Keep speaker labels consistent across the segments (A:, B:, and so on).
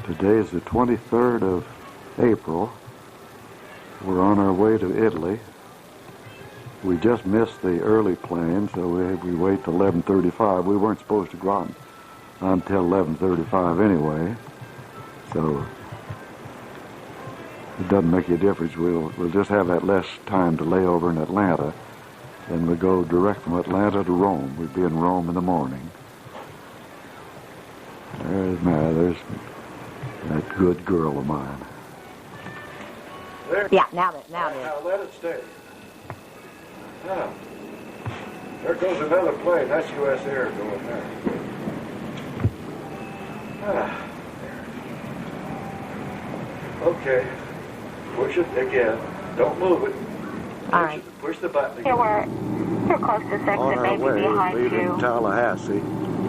A: Today is the 23rd of April. We're on our way to Italy. We just missed the early plane, so we wait till 11:35. We weren't supposed to go out until 11:35 anyway, so it doesn't make a difference. We'll just have that less time to lay over in Atlanta. Then we go direct from Atlanta to Rome. We'd be in Rome in the morning. There's that good girl of mine.
B: There. Yeah, now
A: Now let it stay. Now, there goes another plane. That's U.S. Air going there. Okay. Push it again. Don't move it.
B: All right.
A: Push the button again.
C: Here we're close to 6 and maybe behind
A: leaving
C: you.
A: Tallahassee.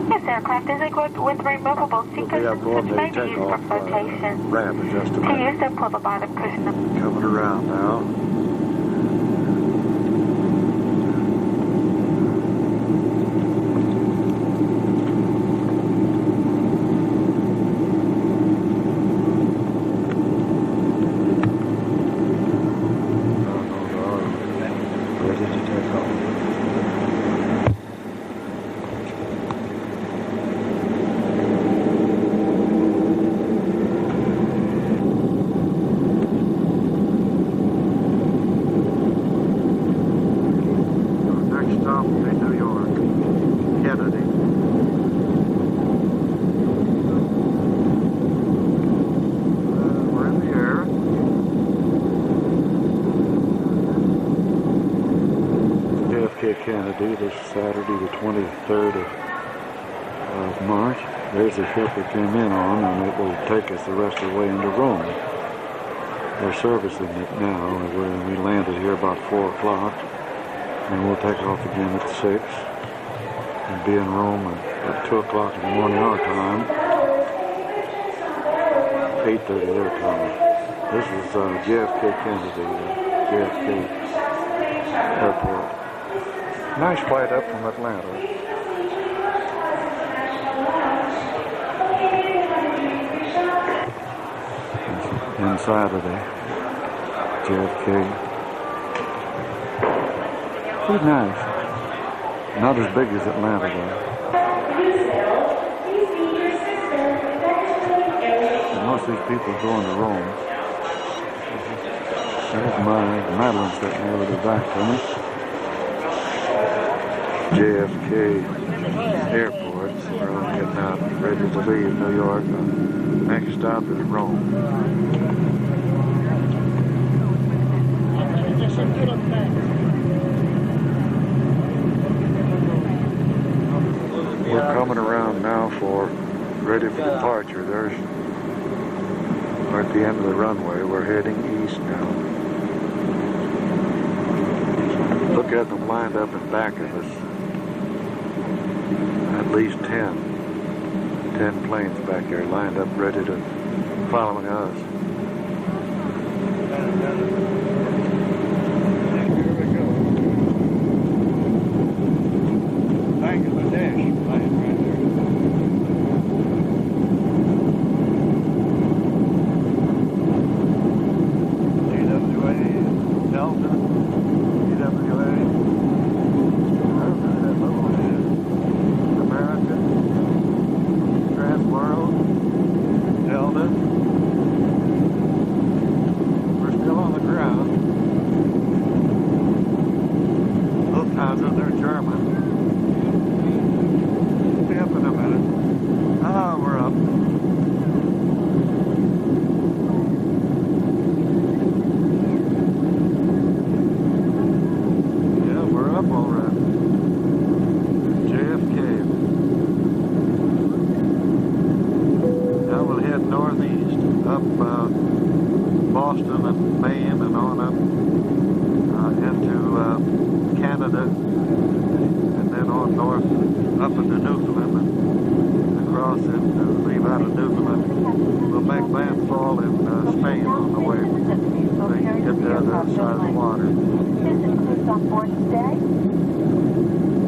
C: This aircraft is equipped with removable seat cushions which may be used for flotation.
A: Ramp in just a
C: To
A: minute.
C: use them, pull the bottom cushion up.
A: Coming around now. Ready to take off. Next stop will be New York, Kennedy. We're in the air. JFK Kennedy, this Saturday the 23rd of March. There's the ship we came in on, and it will take us the rest of the way into Rome. They're servicing it now. We landed here about 4 o'clock, and we'll take off again at 6 and be in Rome at 2 o'clock in the morning our time, 8:30 their time. This is JFK Kennedy, JFK Airport. Nice flight up from Atlanta. Inside of the JFK. Pretty nice. Not as big as Atlanta though. And most of these people are going to Rome. There's Madeline sitting there with her back to me. JFK Airport. So we're all getting out, ready to leave New York. Next stop is Rome. We're coming around now ready for departure. We're at the end of the runway. We're heading east now. Look at them lined up in back of us. At least 10 planes back there lined up ready to following us. Here we go. Bangladesh plane right there. TWA, Delta, TWA. I don't know that little one is. American, Transworld, Delta. We're still on the ground. Lufthansa, they're German. We'll be up in a minute. Ah, we're up. Yeah, we're up all right. JFK. Now we'll head northeast, up Boston and Maine and on up into Canada, and then on north up into Newfoundland and across and leave out of Newfoundland. We'll make landfall in Spain on the way. So you can get to the other side of the water.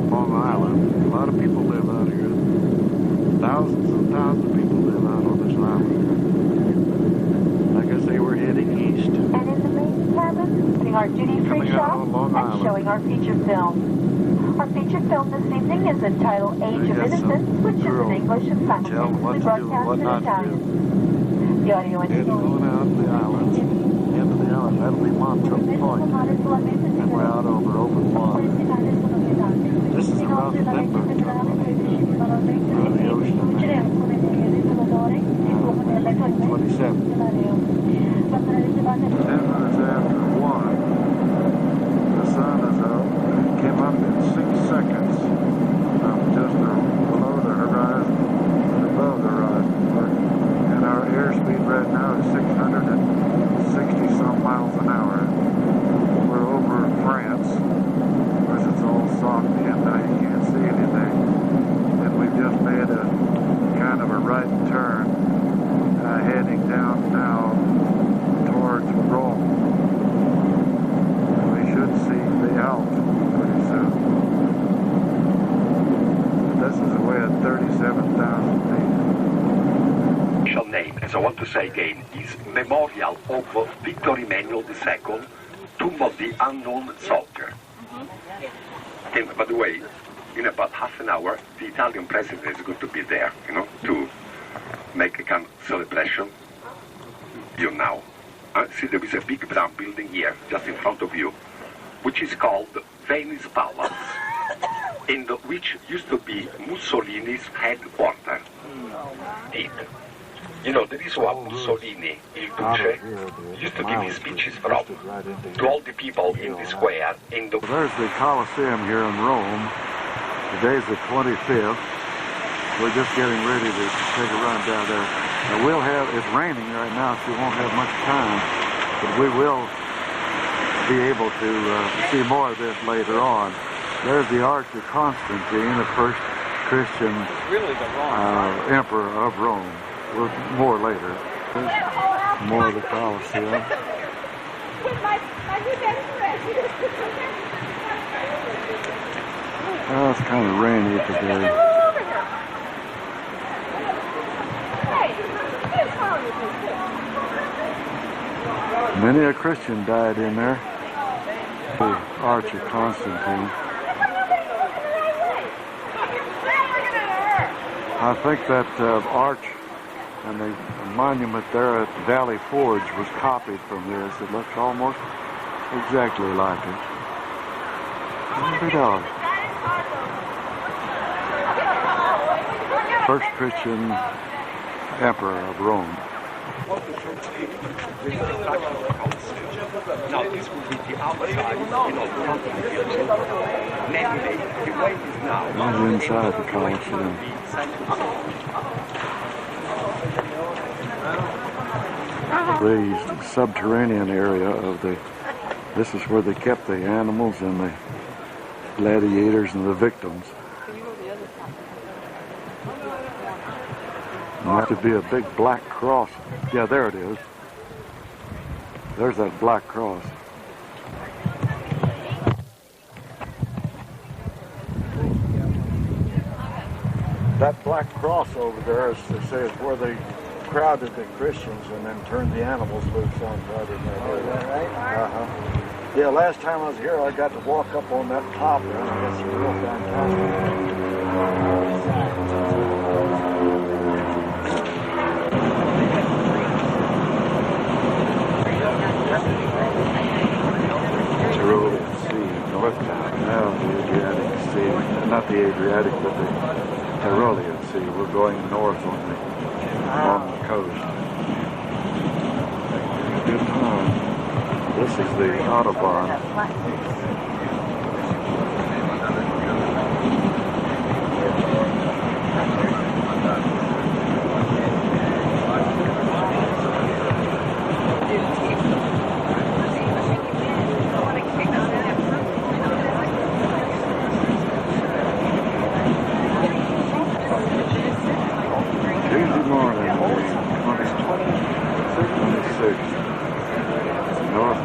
A: Long Island. A lot of people live out here. Thousands and thousands of people live out on this island.
C: our feature film. Our feature film this evening is entitled Age of Innocence, which is in English and simultaneously broadcast in Italian. The audio
A: It's going out to the islands. Into the island. That'll be Montreux Point. And we're out over open water. This is around Denver. The ocean. 27. 10 minutes after 1. The sun is up. It came up in 6 seconds. Just below the horizon, above the horizon. And our airspeed right now is 660 some miles an hour. We're over France. Of course, it's all soggy and now you can't see anything. And we've just made a kind of a right turn, heading down now towards Rome. We should see the Alps pretty soon. This is away at 37,000 feet.
B: Official name, as I want to say again, is Memorial of Victor Emmanuel II, Tomb of the Unknown Soldier. And by the way, in about half an hour, the Italian president is going to be there, to make a kind of celebration. You now. See, there is a big brown building here, just in front of you, which is called Venice Palace, and which used to be Mussolini's headquarters. There is what Mussolini, Il Duce, used to give his speeches from, to all the people in the square. In the
A: There's the Colosseum here in Rome. Today's the 25th. We're just getting ready to take a run down there. Now it's raining right now, so we won't have much time, but we will be able to see more of this later on. There's the Arch of Constantine, the first Christian emperor of Rome. More later. There's more of the Colosseum. Oh, it's kind of rainy today. Many a Christian died in there. The Arch of Constantine. I think that arch and the monument there at the Valley Forge was copied from this. It looks almost exactly like it. Look at that. First Christian emperor of Rome.
B: Now this will be the outside, front of the building. Anyway, the way it is now.
A: Not inside the Colosseum. The subterranean area of this is where they kept the animals and the gladiators and the victims. There has to be a big black cross. Yeah, there it is. There's that black cross. That black cross over there, as they say, is where they crowded the Christians and then turned the animals loose on right in that area. Yeah, last time I was here, I got to walk up on that top there. I guess it's real fantastic. Tyrolean Sea, northbound, now the Adriatic Sea, not the Adriatic, but the Tyrolean Sea. We're going north on the coast. Good time. This is the Autobahn.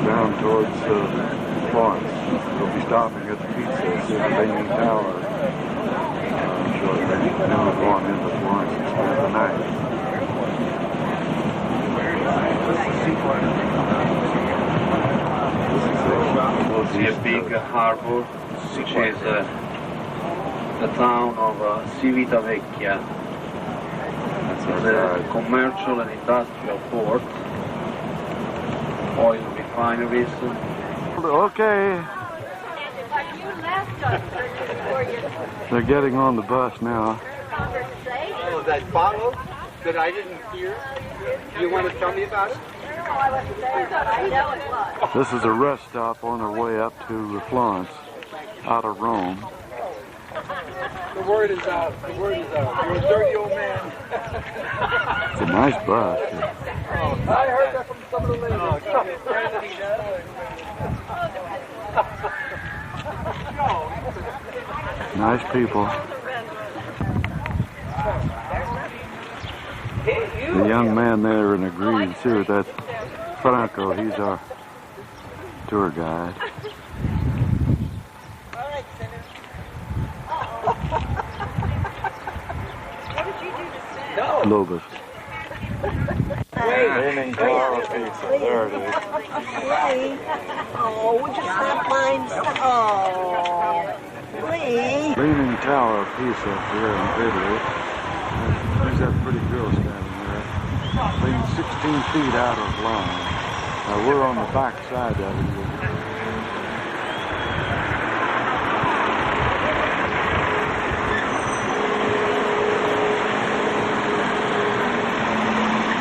A: Down towards Florence. We'll be stopping at the pizza, see the Leaning Tower shortly. Then we're going into Florence and spend the night.
B: See a big
D: Harbor, which is the town of Civitavecchia. It's a commercial and industrial port, oil refineries.
A: Okay. They're getting on the bus now.
E: Oh, that bottle that I didn't hear? You want to tell me about it?
A: This is a rest stop on our way up to Florence, out of Rome.
E: The word is out. The word is out. You're a dirty old man.
A: It's a nice bus.
E: I heard that from some of the ladies.
A: Nice people. The young man there in a green suit, that's Franco. He's our tour guide. Lobos. Leaning Tower of Pisa. There it is.
F: Oh, would you stop mine? Oh, please.
A: Leaning Tower of Pisa here in Italy. There's that pretty girl standing there. Being 16 feet out of line. Now we're on the back side of it.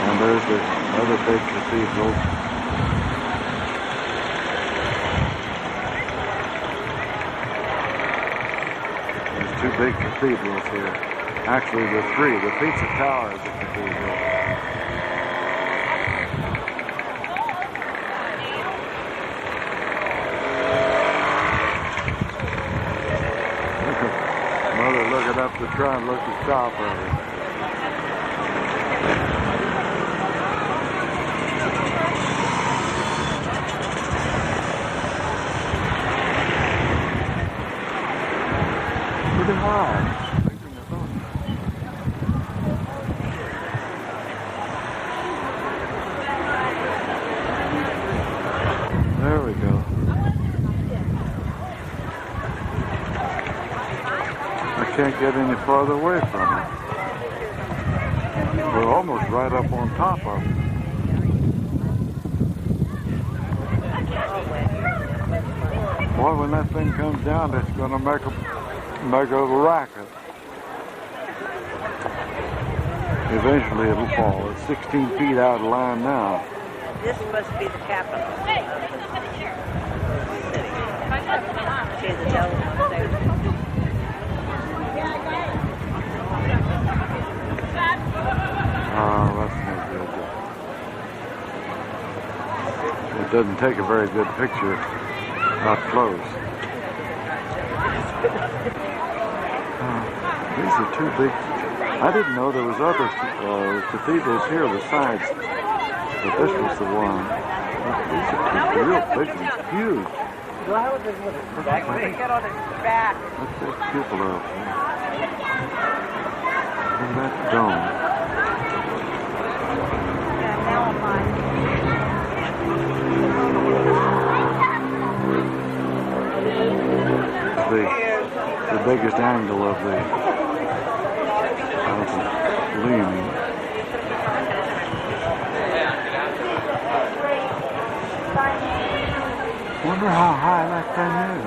A: And there's the other big cathedral. There's two big cathedrals here. Actually, there's three. The Pizza Tower is a cathedral. Mother looking up to try and look at the top of it. Pretty high. There we go. I can't get any farther away from it. We're almost right up on top of it. Boy, when that thing comes down, it's going to make a racket. Eventually it'll fall. It's 16 feet out of line now.
F: This must be the capital. See the Delaware there.
A: Oh, that's no good. It doesn't take a very good picture up close. These are two big. I didn't know there was other cathedrals here besides, but this was the one. These are two real big ones, huge.
F: Get on his back.
A: Look at those people up there. Look at that dome.
F: Yeah, now I'm mine.
A: The biggest angle of the leaning. Wonder how high that thing is.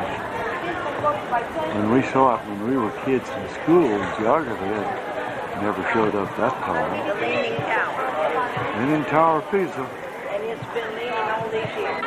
A: When we saw it when we were kids in school, geography, it never showed up that tall.
F: Leaning Tower.
A: Leaning Tower of Pisa.
F: And it's been leaning all these years.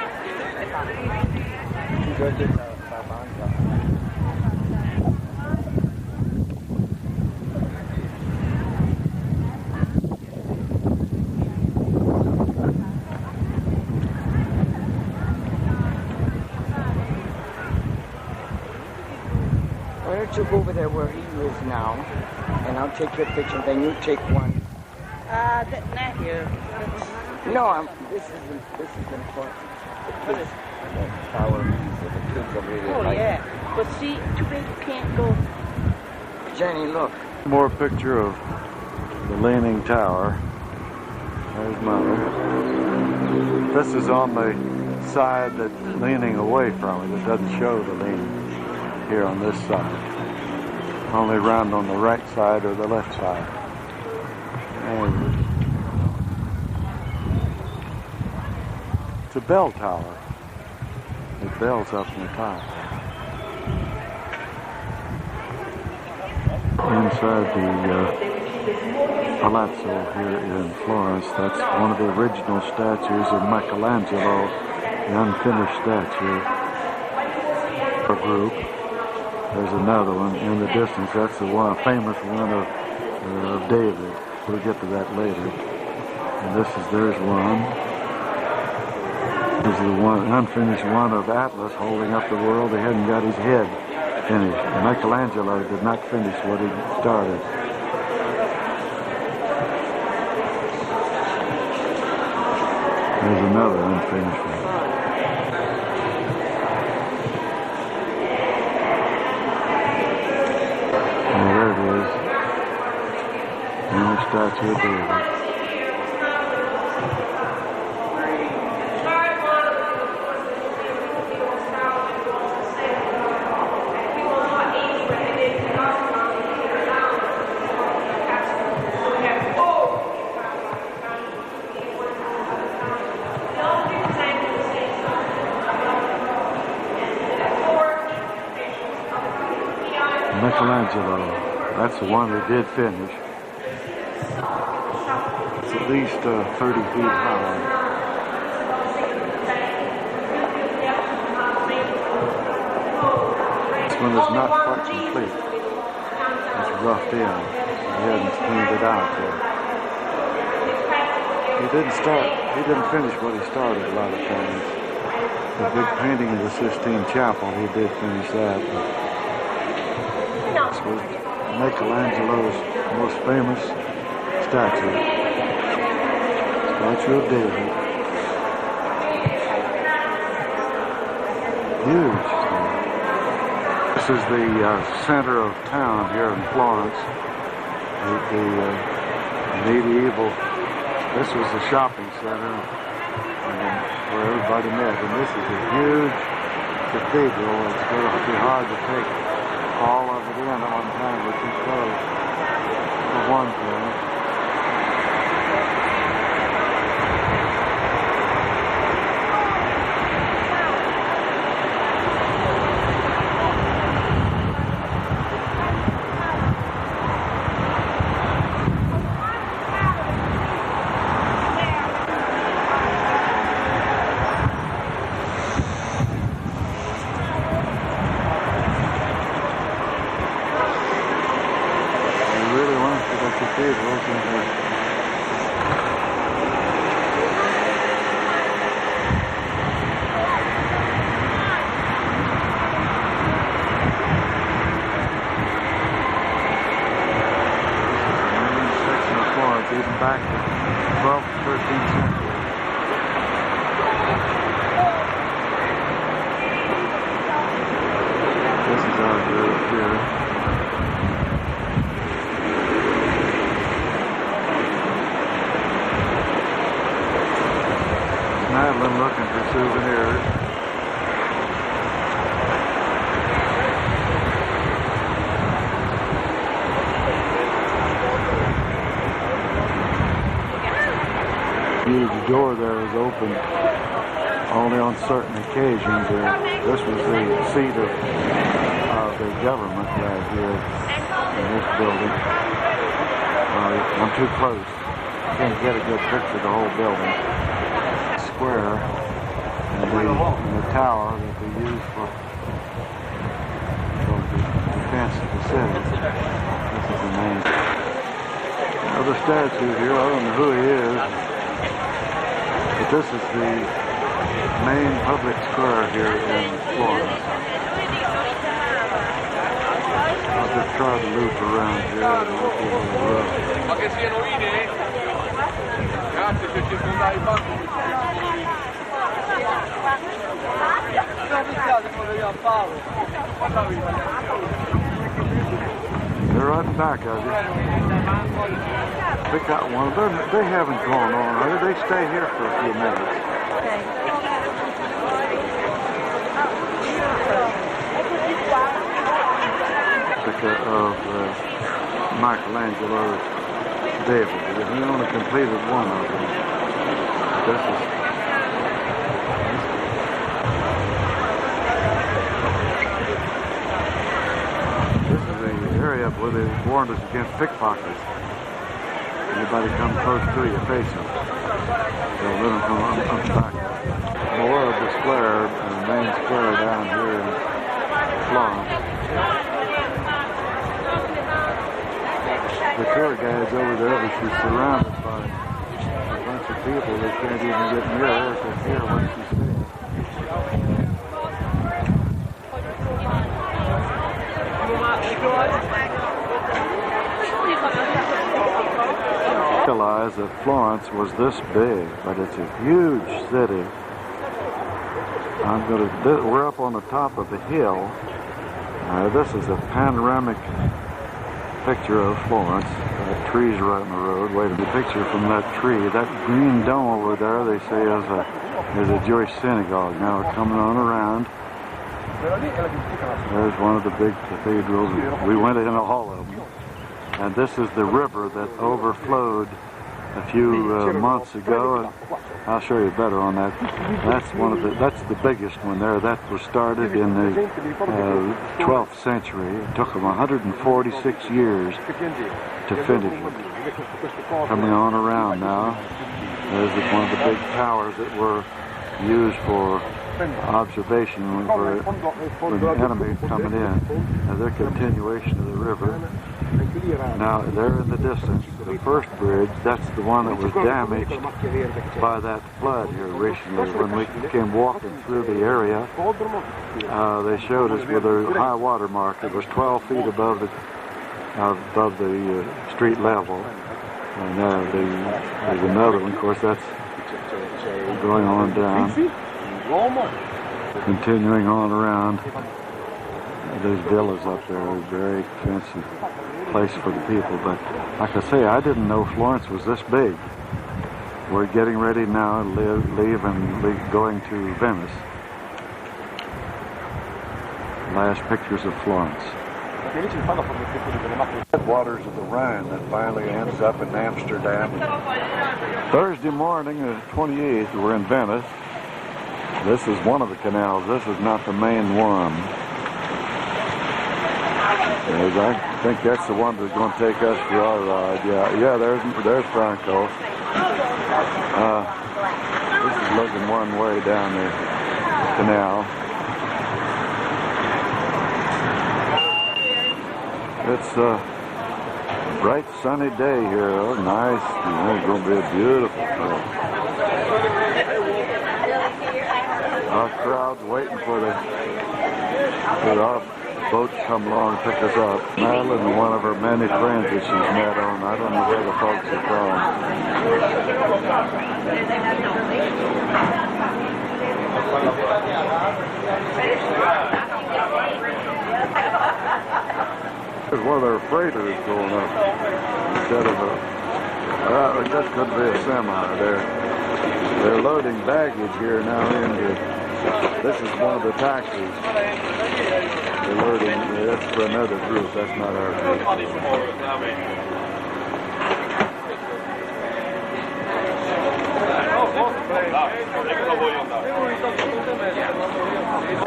G: Why don't you go over there where he is now, and I'll take your picture, then you take one.
F: Not here.
G: No, this is important. The kids, the Tower of Pisa, the kids are really
F: Oh,
G: like
F: yeah. But see, too bad you can't go.
G: Jenny, look.
A: More picture of the Leaning Tower. There's Mother. This is on the side that's leaning away from it. It doesn't show the lean here on this side. Only round on the right side or the left side. And it's a bell tower. The bell's up in the top. Inside the Palazzo here in Florence, that's one of the original statues of Michelangelo, the unfinished statue. A group. There's another one in the distance. That's the one, famous one of David. We'll get to that later. And there's one. There's the one, unfinished one of Atlas holding up the world. He hadn't got his head finished. And Michelangelo did not finish what he started. There's another unfinished one. And there it is. And the statue of David. Michelangelo, that's the one that did finish. It's at least 30 feet high. This one is not quite complete. It's roughed in. He hadn't cleaned it out yet. He didn't finish what he started a lot of times. The big painting of the Sistine Chapel, he did finish that. This was Michelangelo's most famous statue. Statue of David. Huge. This is the center of town here in Florence. The medieval, this was the shopping center where everybody met. And this is a huge cathedral. It's going to be hard to take all of it in at one time, but you close for one thing. Back to 12th, 13th century. This is our group here. Madeline looking for souvenirs. The door there is open only on certain occasions. This was the seat of the government right here in this building. I'm too close. Can't get a good picture of the whole building. Square and the tower that they use for the defense of the city. This is the main. Another statue here. I don't know who he is. But this is the main public square here in Florence. I'll just try to loop around here and look over the road. They're right back of you. They got one. They haven't gone on. They stay here for a few minutes. Of Michelangelo's David. He only completed one of them. This is the area where they warned us against pickpockets. Anybody come close to you, face them. They'll let them come unstuck. More of the square, the main square down here in Florence. The tour guide's over there, but she's surrounded by a bunch of people that can't even get near her to hear what she's saying. I realized that Florence was this big, but it's a huge city. We're up on the top of the hill. This is a panoramic picture of Florence. Trees right in the road. Wait a minute, picture from that tree. That green dome over there, they say is a Jewish synagogue. Now we're coming on around. There's one of the big cathedrals. We went in all of them. And this is the river that overflowed a few months ago. I'll show you better on that. That's the biggest one there. That was started in the 12th century. It took them 146 years to finish it. Coming on around now, there's one of the big towers that were used for observation when the enemy coming in. Now their continuation of the river. Now there in the distance, the first bridge, that's the one that was damaged by that flood here recently. When we came walking through the area, they showed us with a high water mark. It was 12 feet above the street level. And there's another one, of course, that's going on down. Continuing on around, there's villas up there, a very fancy place for the people. But like I say, I didn't know Florence was this big. We're getting ready now to leave and going to Venice. Last pictures of Florence. Waters of the Rhine that finally ends up in Amsterdam. Thursday morning, the 28th, we're in Venice. This is one of the canals. This is not the main one. I think that's the one that's going to take us for our ride. Yeah. There's Franco. This is looking one way down the canal. It's a bright sunny day here. Oh, nice. It's going to be a beautiful day. Our crowd's waiting for our boat to come along and pick us up. Madeline and one of her many friends that she's met on. I don't know where the folks are from. There's one of their freighters going up instead of that could be a semi. They're loading baggage here now into. This is one of the taxis. They're loading. That's for another group. That's not our group.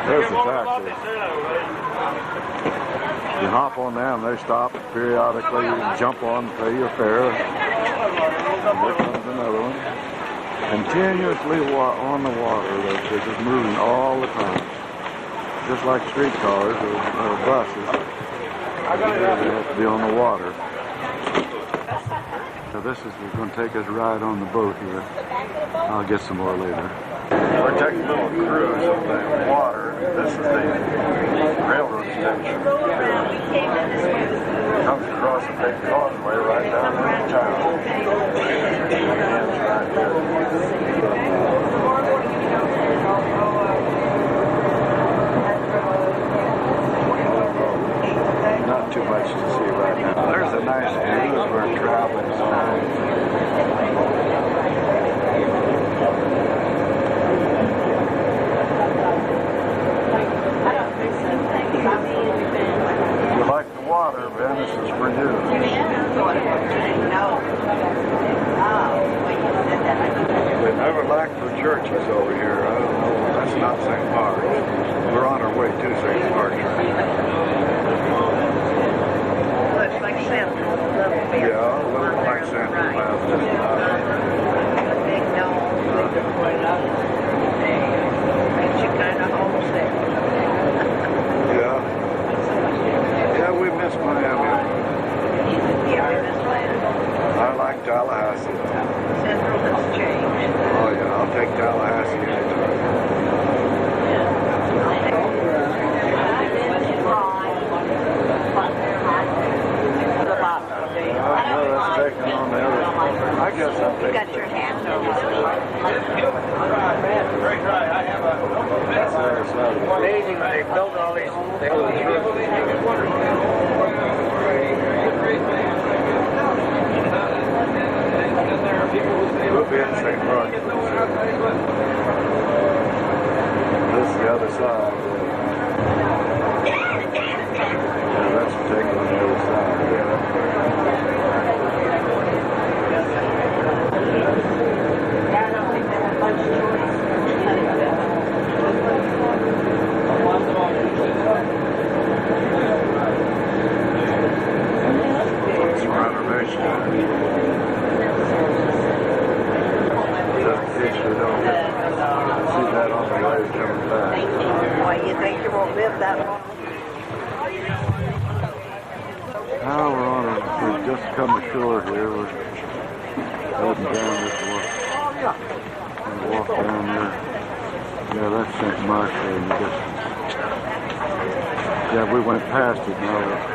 A: There's the taxi. You hop on them, they stop periodically, you jump on, pay your fare. And here comes another one. Continuously on the water, they're just moving all the time. Just like streetcars or buses. They have to be on the water. So this is going to take us right on the boat here. I'll get some more later. We're taking a little cruise of the water. This is the railroad station. It comes across a big causeway right down into town. It ends right here. Not too much to see right now. There's a nice view as we're traveling. Blackford Church is over here. I don't know. That's not St. Mark's. We're on our way to St. Mark's.
F: Looks like Central.
A: Yeah, a little like Central Baptist.
F: The big dome. Makes you kind of homesick.
A: Yeah. Yeah, we miss Miami.
F: Yeah, we miss Miami.
A: I like Tallahassee.
F: Central has changed.
A: Oh yeah, I'll take Tallahassee anytime. Let's take it on the other. I guess I'll take
F: You got your hand over
E: Amazing, they built all these. They all
A: We'll be in St. Mark's. This is the other side. Yeah, that's taking on the other side. It's renovation. See that on the way coming back.
F: Why, you think you won't live that long?
A: Now we've just come ashore here. We're heading down this walk. We'll walk down there. Yeah, that's St. Mark's there in the distance. Yeah, we went past it now.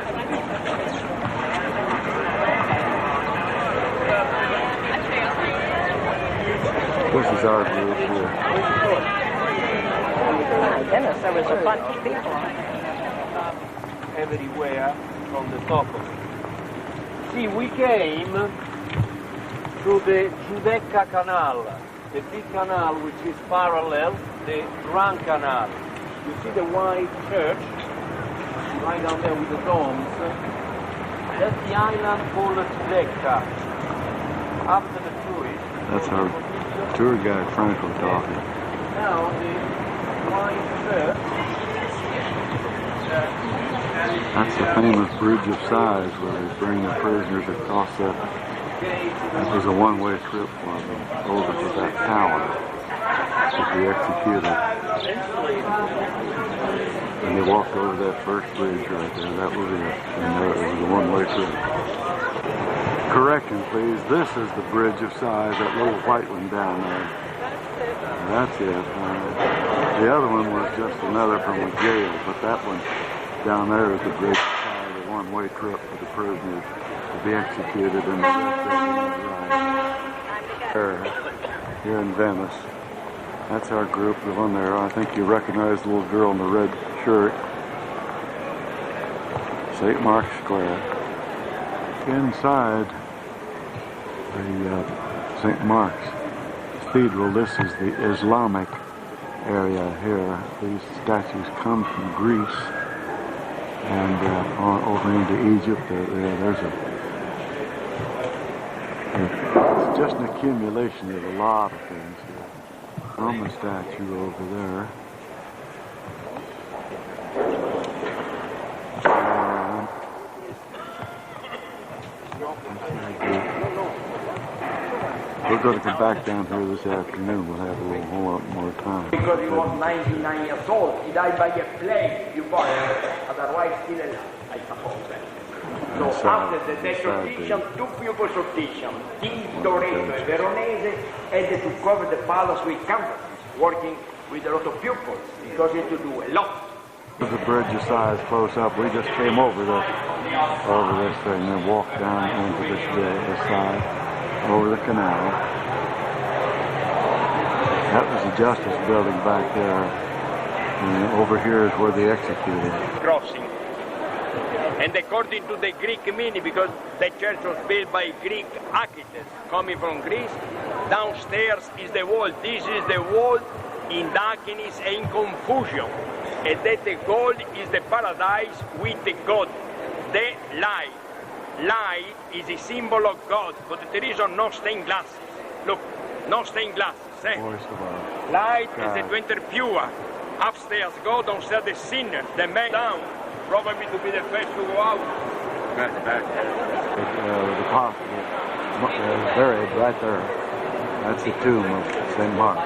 A: This is our group here.
F: My goodness, there was a bunch of people.
D: Everywhere from the top of it. See, we came through the Giudecca Canal, the big canal which is parallel to the Grand Canal. You see the white church right down there with the domes? That's the island called Giudecca. After the tourists.
A: That's our tour guide Franco talking.
D: Now the white church.
A: That's the famous Bridge of Sighs where they bring the prisoners across that. That was a one-way trip for them over to that tower to be executed. And they walked over that first bridge right there. That was it. And it was a one-way trip. Correction, please. This is the Bridge of Sighs, that little white one down there. That's it. The other one was just another from a jail, but that one down there is the Bridge of Sighs, the one-way trip for the prisoners to be executed in the here in Venice. That's our group on there. I think you recognize the little girl in the red shirt. St. Mark's Square. Inside the St. Mark's Cathedral, this is the Islamic area here. These statues come from Greece and over into Egypt. It's just an accumulation of a lot of things here. Roman statue over there. We're going to come back down here this afternoon. We'll have a whole lot more time.
H: Because he was 99 years old. He died by a plague, you got it. Otherwise, still alive, I suppose. So after the desorption, two pupils sortition, Tintoretto and Veronese, had to cover the palace with canvases, working with a lot of pupils, because he had to do a lot.
A: The Bridge of Sighs close up. We just came over this thing and walked down into this side, over the canal. That was the Justice Building back there. And over here is where they executed.
H: Crossing. And according to the Greek meaning, because the church was built by Greek architects coming from Greece, downstairs is the wall. This is the wall in darkness and in confusion. And that the gold is the paradise with the God, the light. Light is a symbol of God, but there is no stained glasses. Look, no stained glass.
A: Voice of our
H: Light
A: God.
H: is to enter pure. Upstairs, go downstairs, the sinner, the man down. Probably to be the first to go out.
A: The apostle is buried right there. That's the tomb of St. Mark.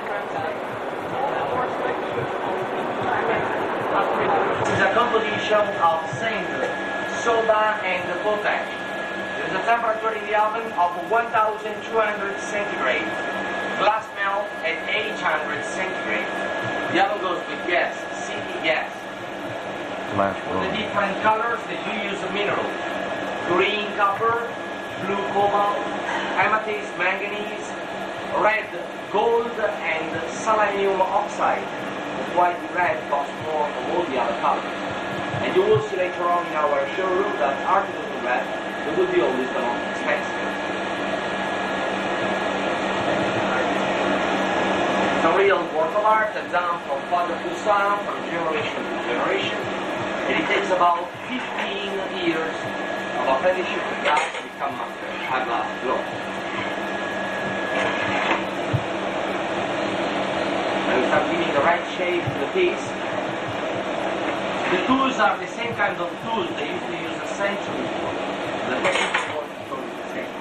I: This is a composition of zinc, soda, and potash. There is a temperature in the oven of 1,200 centigrade. Glass melt at 800 centigrade. The oven goes with gas, CT gas.
A: Last
I: For the
A: row.
I: different colors, they do use a mineral. Green copper, blue cobalt, amethyst manganese, red gold, and selenium oxide. That's why the red costs more than all the other colors. And you will see later on in our showroom that articles in red, they will be always the most expensive. It's a real work of art that's done from father to son, from generation to generation. And it takes about 15 years of apprenticeship with glass to become master at glass blow. And we start giving the right shape to the piece. The tools are the same kind of tools they used to use a century ago. The technical work is totally the same.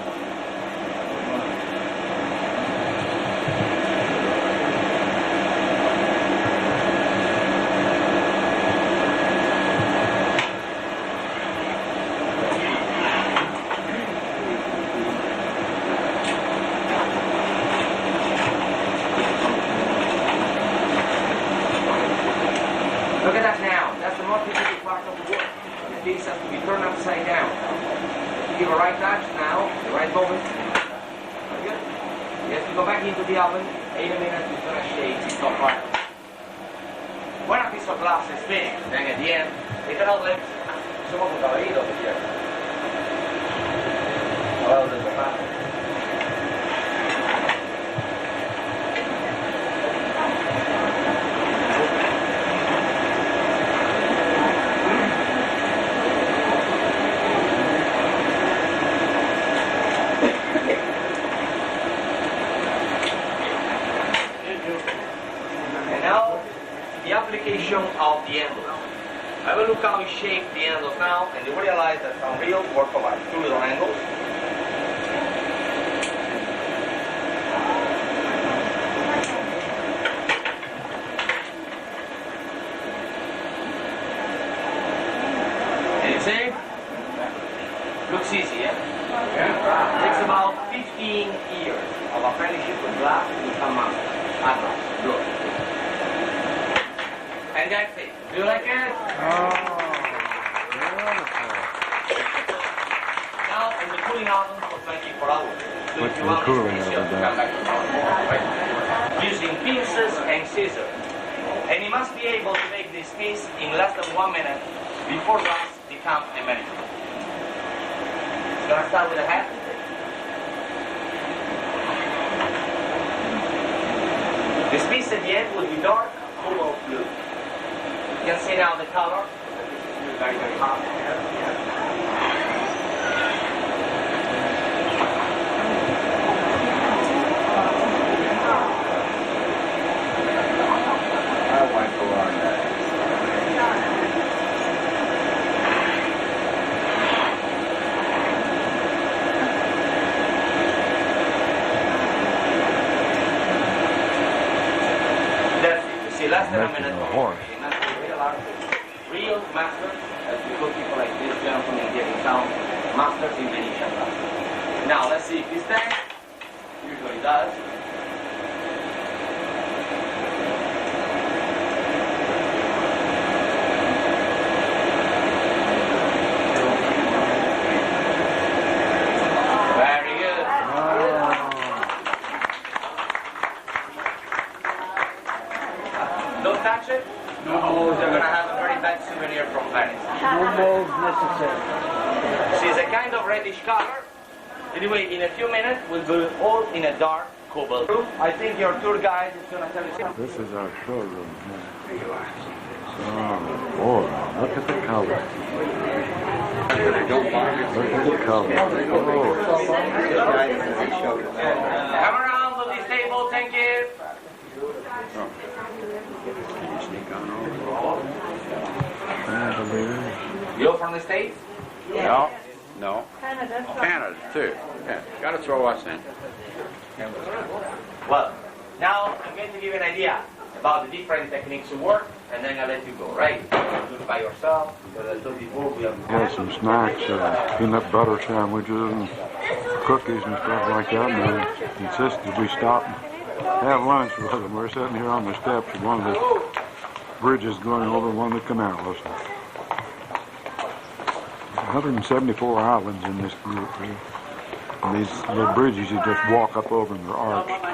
I: Look at that now. That's the most difficult part of the work. The piece has to be turned upside down. Give a right touch now, the right moment. Very good. You have to go back into the oven. 8 minutes, it's going to shake, stop right. When a piece of glass is finished, then at the end, they cannot let someone with a lead over here. Well, there's a pattern. The application of the handles. Have a look how we shape the handles now, and you will realize that some real work of art. 2 little handles. And you see? Looks easy, yeah? It takes about 15 years of apprenticeship with glass to become master at glass. Good. And that's it. Do you like it?
A: Oh, beautiful.
I: Now in the cooling oven for 24 hours. So
A: What's
I: if you
A: the
I: want
A: cooling
I: this
A: oven
I: come back tomorrow, right? Using pincers and scissors. And you must be able to make this piece in less than 1 minute before glass becomes a manageable. It's gonna start with a hat. This piece at the end will be dark cobalt blue. You can see now the color. This is very, very hot.
E: I want to go on that.
I: That's it. You see, less than a
A: Making
I: minute.
A: a horse.
I: Real masters, as we call people like this gentleman here in town, masters in Venetian glass. Now let's see if this tank usually does. Very good. Don't touch it. No, they're gonna have a very bad souvenir from Venice.
D: No molds necessary.
I: She's a kind of reddish color. Anyway, in a few minutes, we'll go all in a dark cobalt room. I think your tour guide is gonna tell you something.
A: This is our showroom. Oh, boy, look at the color. Look at the color. Oh.
I: Come around to this table. thank you. You're from the States?
J: No, no. Canada, too. Yeah. Got to throw us in.
I: Well, now I'm going to give you an idea about the different techniques of work, and then I'll let you go, right? Do it by yourself, because I told you before we have...
A: Had some snacks, peanut butter sandwiches and cookies and stuff like that, and they insisted we stop and have lunch with them. We're sitting here on the steps of one of the bridges going over one of the canals. 174 islands in this group here. And these little bridges you just walk up over and they're arched.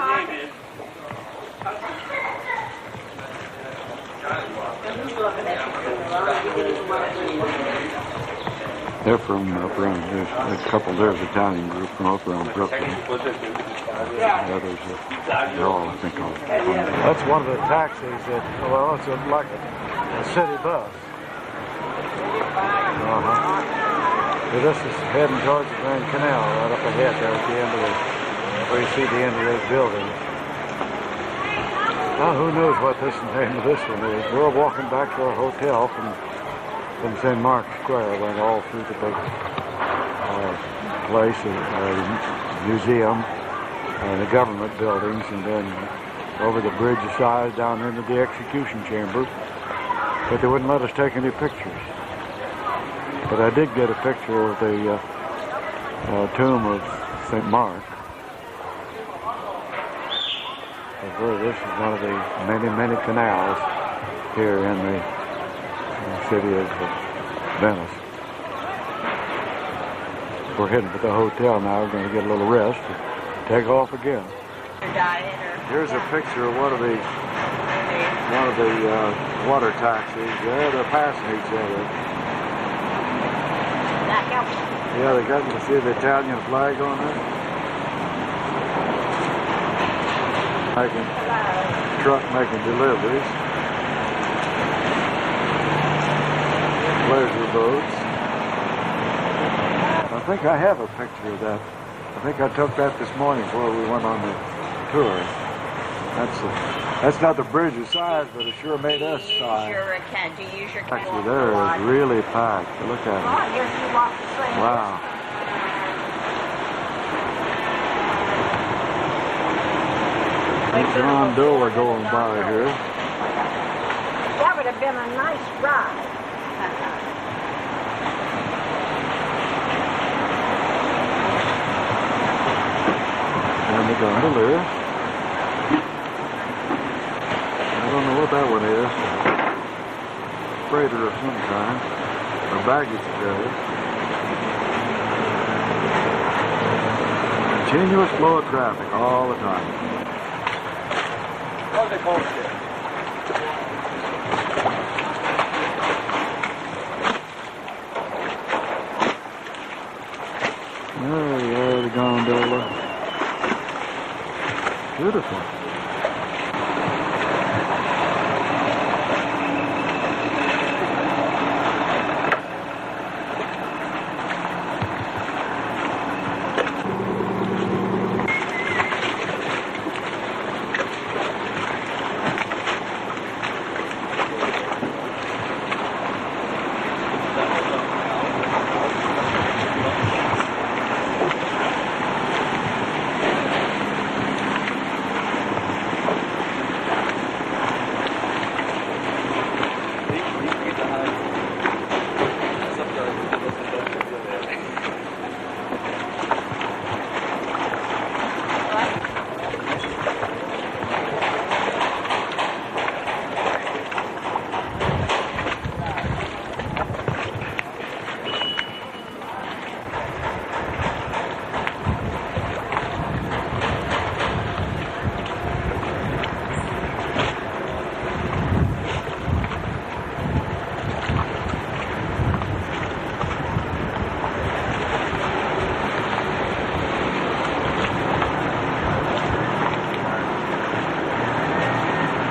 A: They're from up around, there's a couple there's an Italian group from up around Brooklyn. The others, they're all, I think, on. That's one of the taxis that, well, it's like a city bus. So this is heading towards the Grand Canal right up ahead there at the end of the, where you see the end of those buildings. Now who knows what this name of this one is. We're walking back to our hotel from St. Mark's Square, went all through the big place, museum, the government buildings, and then over the bridge aside down into the execution chamber. But they wouldn't let us take any pictures. But I did get a picture of the tomb of St. Mark. This is one of the many, many canals here in the city of Venice. We're heading to the hotel now. We're going to get a little rest and take off again. Here's a picture of one of the water taxis. Yeah, they're passing each other. Yeah, they got to see the Italian flag on it. Truck making deliveries. Pleasure boats. I think I have a picture of that. I think I took that this morning before we went on the tour. That's not the bridge's size, but it sure made us size.
F: Sure can. Do you use your camera?
A: Actually, there is really packed. Look at it. Wow. Gondola going by here.
F: That would have been a nice ride.
A: And the gondolier. I don't know what that one is. Freighter of some kind. Or baggage carrier. Continuous flow of traffic all the time. There you are, the gondola. Beautiful.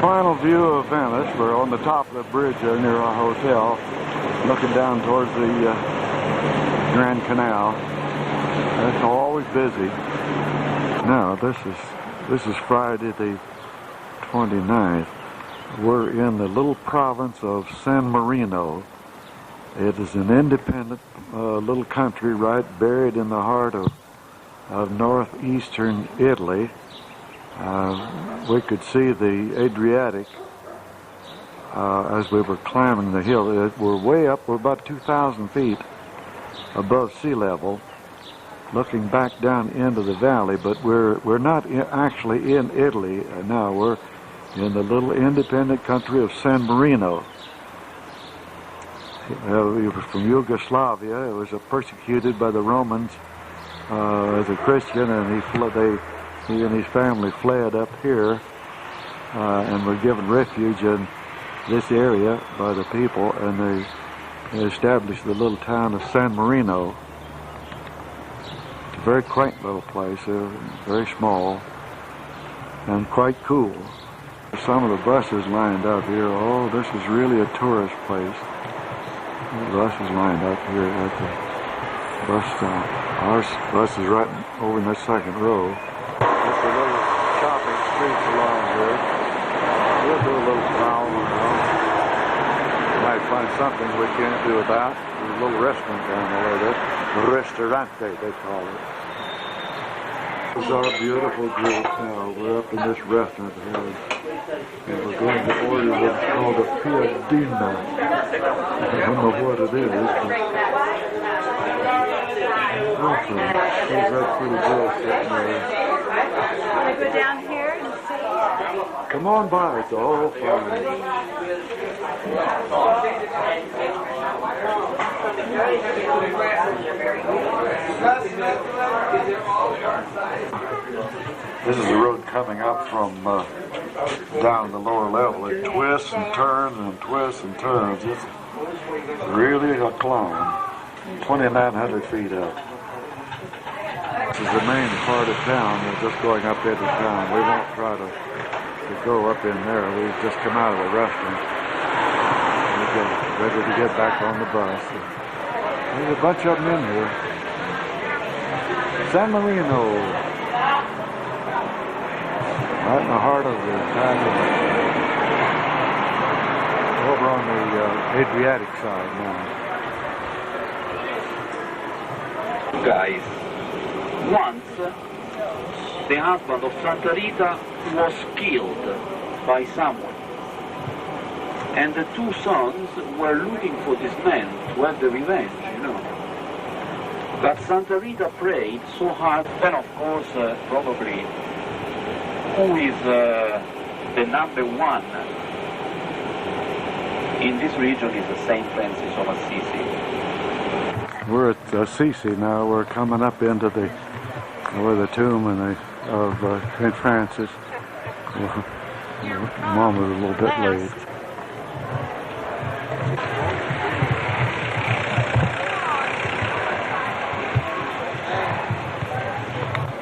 A: Final view of Venice. We're on the top of the bridge there near our hotel, looking down towards the Grand Canal. It's always busy. Now, this is This is Friday the 29th. We're in the little province of San Marino. It is an independent little country right buried in the heart of northeastern Italy. We could see the Adriatic as we were climbing the hill. We're way up, we're about 2,000 feet above sea level, looking back down into the valley, but we're not actually in Italy now. We're in the little independent country of San Marino. He was from Yugoslavia. He was persecuted by the Romans as a Christian, and he and his family fled up here and were given refuge in this area by the people, and they established the little town of San Marino. It's a very quaint little place, very small and quite cool. Some of the buses lined up here. Oh, this is really a tourist place. The buses lined up here at the bus stop. Our bus is right over in the second row. Just a little shopping streets along here. We'll do a little prowl around. Might find something we can't do without. There's a little restaurant down there. Ristorante, they call it. This is our beautiful group now. We're up in this restaurant here. And we're going to order what's called a piadina. I don't know what it is, but awesome. There's that pretty girl sitting there.
F: Want to go down here and see?
A: Come on by, it's all fine. This is the road coming up from down the lower level. It twists and turns and twists and turns. It's really a climb. 2,900 feet up. This is the main part of town. We're just going up into town. We won't try to go up in there. We've just come out of the restaurant. We're ready to get back on the bus. There's a bunch of them in here. San Marino. Right in the heart of the Italian. Over on the Adriatic side now.
K: Guys, once the husband of Santa Rita was killed by someone, and the two sons were looking for this man to have the revenge, you know. But Santa Rita prayed so hard, then of course probably who is the number one in this region is the St. Francis of Assisi.
A: We're at Assisi now. We're coming up into the tomb of St. Francis. Mom was a little bit late.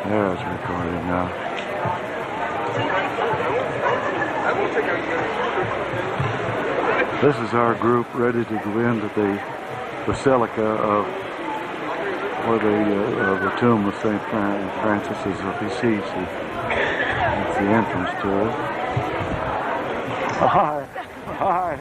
A: Yeah, it's recording now. This is our group ready to go into the Basilica of the tomb of St. Francis of Assisi. That's the entrance to it. Hi. Hi.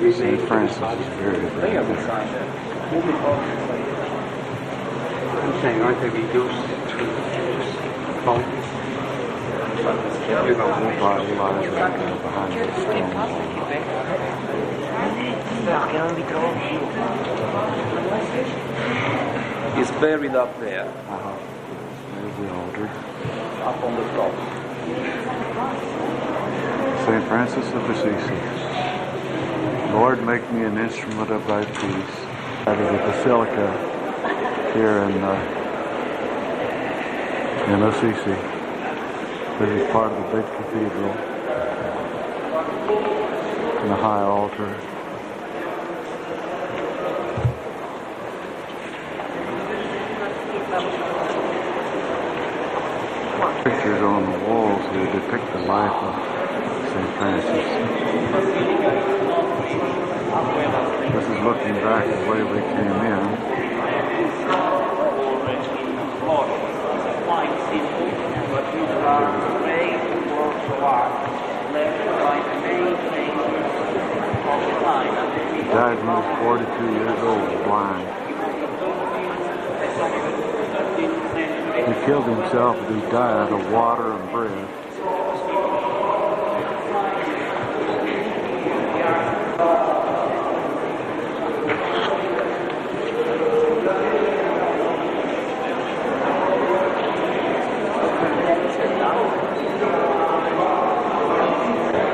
A: St. Francis is very good.
K: I'm saying, aren't they reduced to bones?
A: Body lies right there behind the stone wall.
K: He's buried up there.
A: There's the altar.
K: Up on the top.
A: St. Francis of Assisi. Lord, make me an instrument of thy peace. Out of the Basilica here in Assisi. This is part of the big cathedral. And the high altar. Pictures on the walls here depict the life of St. Francis. This is looking back the way we came in. He died when he was 42 years old, blind. He killed himself with his diet of water and bread.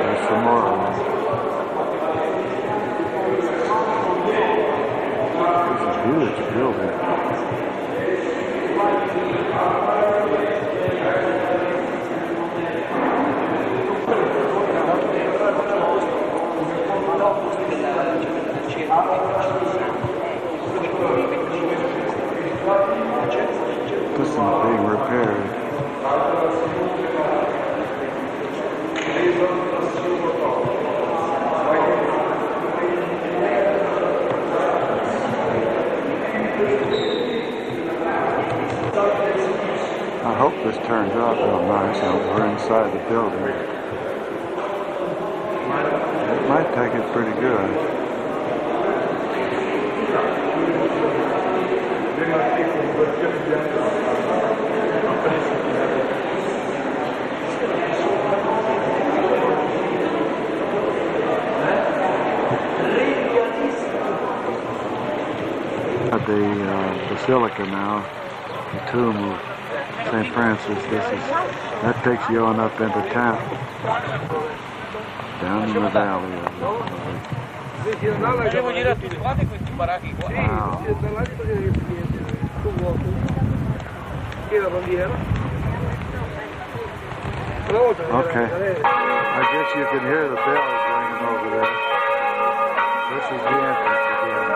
A: There's some more of them. It's a huge building. This is being repaired. I hope this turns out real nice. We're inside the building. It might take it pretty good. At the basilica now, the tomb of St. Francis. That takes you on up into town, down in the valley. Okay, I guess you can hear the bells ringing over there. This is the entrance again.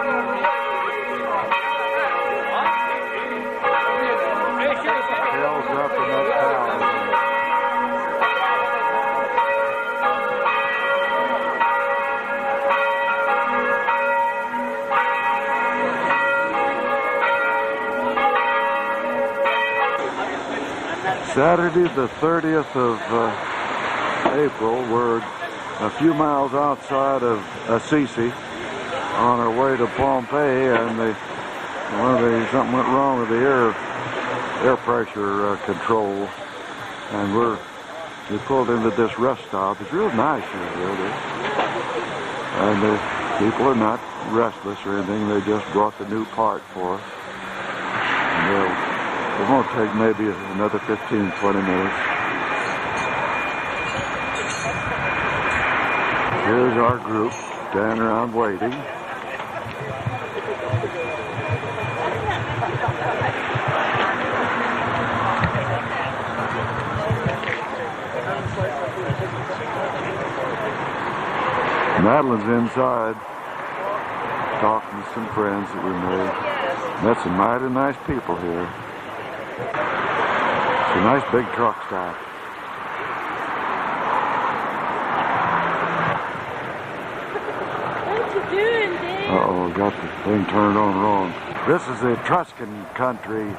A: Bells up and up towers. Saturday the 30th of April, we're a few miles outside of Assisi on our way to Pompeii, and something went wrong with the air pressure control, and we pulled into this rest stop. It's real nice here, and the people are not restless or anything. They just brought the new part for us. And it won't take maybe another 15-20 minutes. Here's our group standing around waiting. Madeline's inside talking to some friends that we made. Met some mighty nice people here. It's a nice big truck stop.
L: What you doing, Dave?
A: Uh-oh, got the thing turned on wrong. This is the Etruscan country.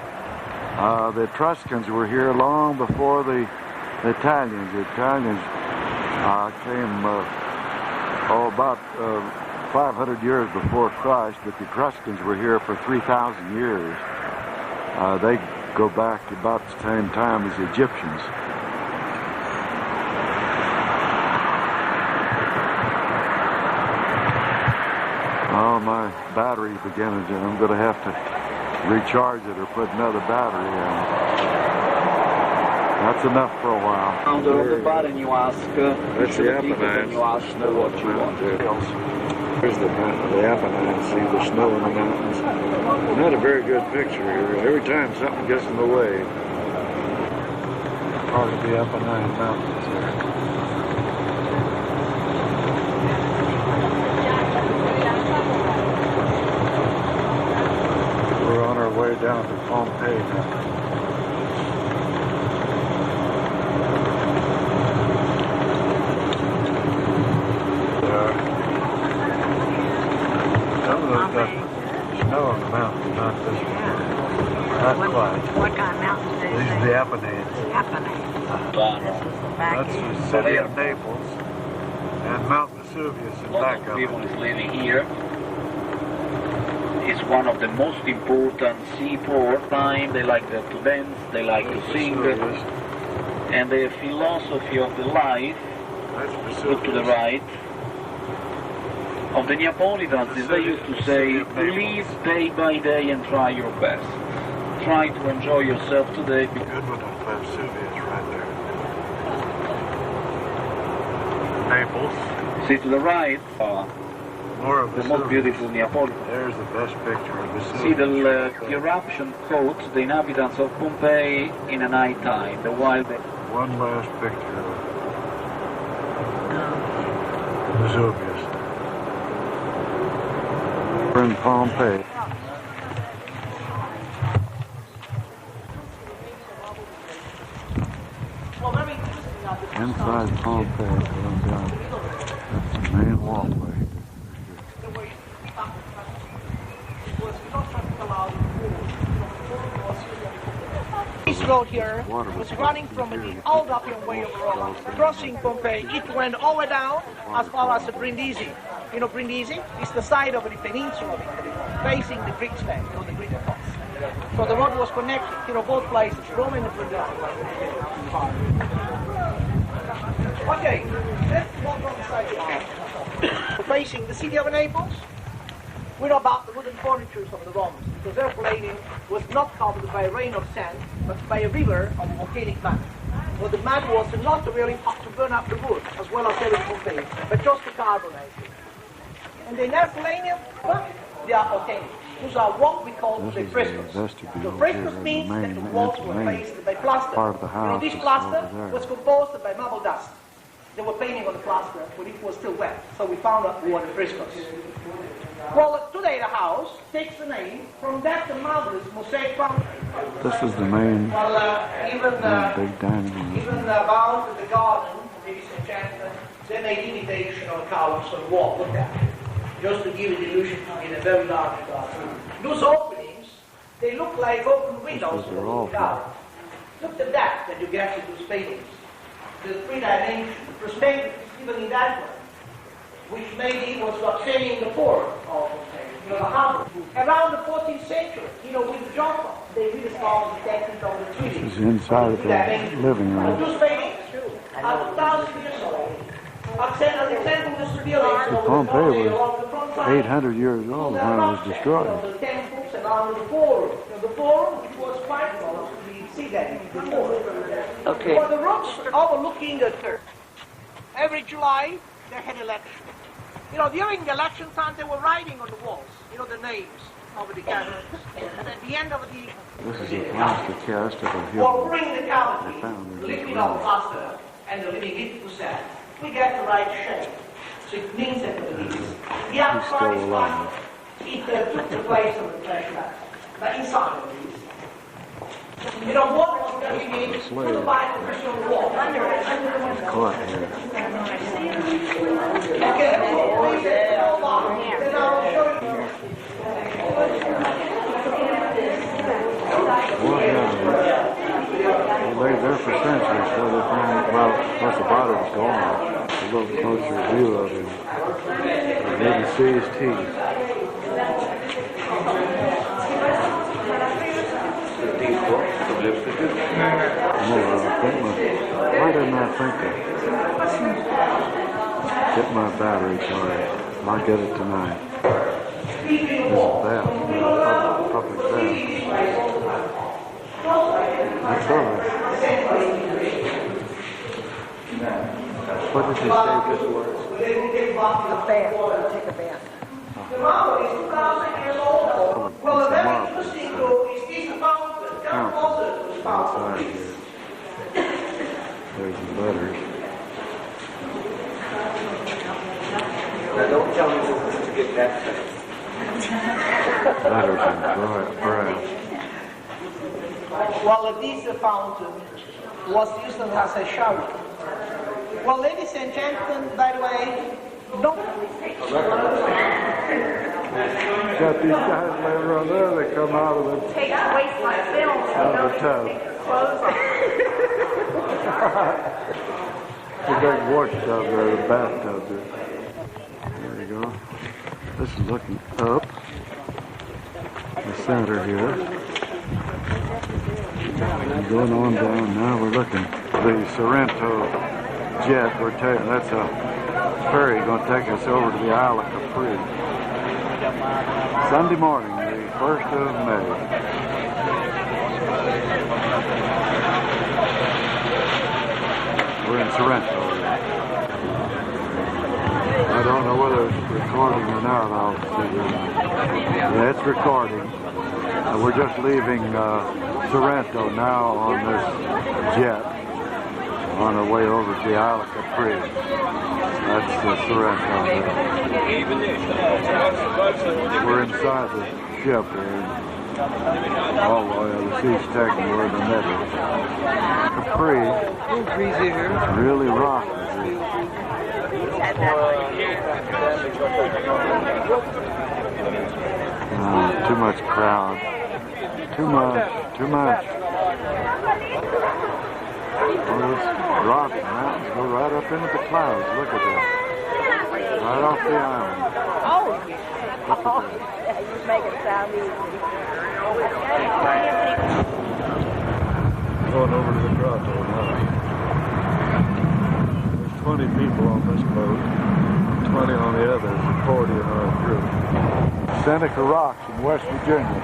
A: The Etruscans were here long before the Italians. The Italians came about 500 years before Christ, but the Etruscans were here for 3,000 years. They go back about the same time as the Egyptians. Oh, my battery's beginning to, I'm going to have to recharge it or put another battery in. That's enough for a while.
K: Founder of the bar, and you ask,
A: that's the Apennines.
K: You ask what you want.
A: Here's the Apennines. See the snow in the mountains. Not a very good picture here. Every time something gets in the way. Part of the Apennine Mountains here. We're on our way to get down to Pompeii now. Some of those got snow on the mountain, not this one. Not quite.
F: What kind of mountains do
A: These are the Apennines.
F: Apennines. This is the back
A: That's
F: end.
A: the city of Naples and Mount Vesuvius in back of
K: People is
A: it.
K: living here. It's one of the most important seaport time. They like to dance, they like to sing, and the philosophy of the life, look to the right, of the Neapolitans is they used to say, live day by day and try your best. Try to enjoy yourself today.
A: Good one of Vesuvius right there. Naples.
K: See to the right,
A: more of
K: the most beautiful Neapolitan.
A: There's the best picture of Vesuvius.
K: See the eruption caught the inhabitants of Pompeii in a night time, the wild.
A: One last picture of Vesuvius. We're in Pompeii. Inside Pompeii, that's the main walkway.
L: This road here was running from the old Appian Way of Rome, crossing Pompeii. It went all the way down as far as Brindisi. You know Brindisi? It's the side of the peninsula of Italy, facing the Greek state, the Greek coast. So the road was connecting, both places, Rome and Brindisi. Okay, let's walk on the side now. Facing the city of Naples, we know about the wooden furnitures of the Romans, because their plating was not covered by a rain of sand, but by a river of volcanic mud. Well, the mud was not really to burn up the wood, as well as every Pompeii, but just to carbonate it. And the Herculaneum, they are volcanic. Those are what we call the frescoes. The frescoes means that the walls were faced by plaster.
A: Part of the house
L: this plaster was composed by marble dust. They were painting on the plaster when it was still wet, so we found out we were the frescoes. Well, today the house takes the name from that marvelous mosaic fountain.
A: This is the main,
L: Even
A: big dining room.
L: even about the garden, ladies and gentlemen, they made imitation of columns on the wall. Look at it. Just to give you the illusion in a very large garden. Those openings, they look like open windows in the garden. Look at that when you get to those paintings. The three-dimensional perspective is given in that way, which maybe was obtaining the port of the harbor. Around the 14th century, with Giotto, they rediscovered the technique of the treaty.
A: This is inside of the living room.
L: Those paintings are 2,000 years old.
A: The Pompeii was 800 years old when it was destroyed.
L: The temples around the forum. The forum, which was quite close to the sea deck, the forum.
F: Okay.
L: For the rooms overlooking the church. Every July, they had elections. During the election time, they were writing on the walls, the names of the candidates. And at the end of the...
A: This is a plaster cast of a hill.
L: For bringing the cavity, the liquid of plaster, and the living into set, we get the right shape. So it means that the outside is fine. It took the place of the flesh matter. But inside of these, what was going in to the Bible Christian wall.
A: Caught here.
L: Okay, then I'll show you.
A: Well, yeah, they lay there for centuries, so they found, once the body was gone, a little closer view of him. You didn't see his teeth. Why didn't I think that? Get my battery charged. I'll get it tonight. This is that. Public bath. That's all right. What did you say this was?
F: A bath. Take a bath.
L: The marble is 2,000 years old. Well, the very interesting though is this fountain. Down closer to the fountain.
A: There's the letters.
I: Now don't tell me to get that.
A: Letters in brass.
L: Well, this fountain was used as a shower. Well, ladies and gentlemen, by the way, don't...
A: Got these guys later on there that come out of the tub. The big wash tub there, the bathtub there. There you go. This is looking up. The center here. And going on down now, we're looking. The Sorrento jet, that's a ferry going to take us over to the Isle of Capri. Sunday morning, the 1st of May. We're in Sorrento. I don't know whether it's recording or not. I'll see. Yeah, it's recording. We're just leaving Sorrento now on this jet on our way over to the Isle of Capri. That's Sorrento. We're inside the ship here. Oh, the sea's taking where the net is. Capri. It's really rocky here. Too much crowd. Too much. Well, those rocky mountains go right up into the clouds. Look at that. Right off the island.
F: You make it sound easy.
A: Going over to the grotto now. There's 20 people on this boat, 20 on the other, and 40 in our group. Seneca Rocks in West Virginia.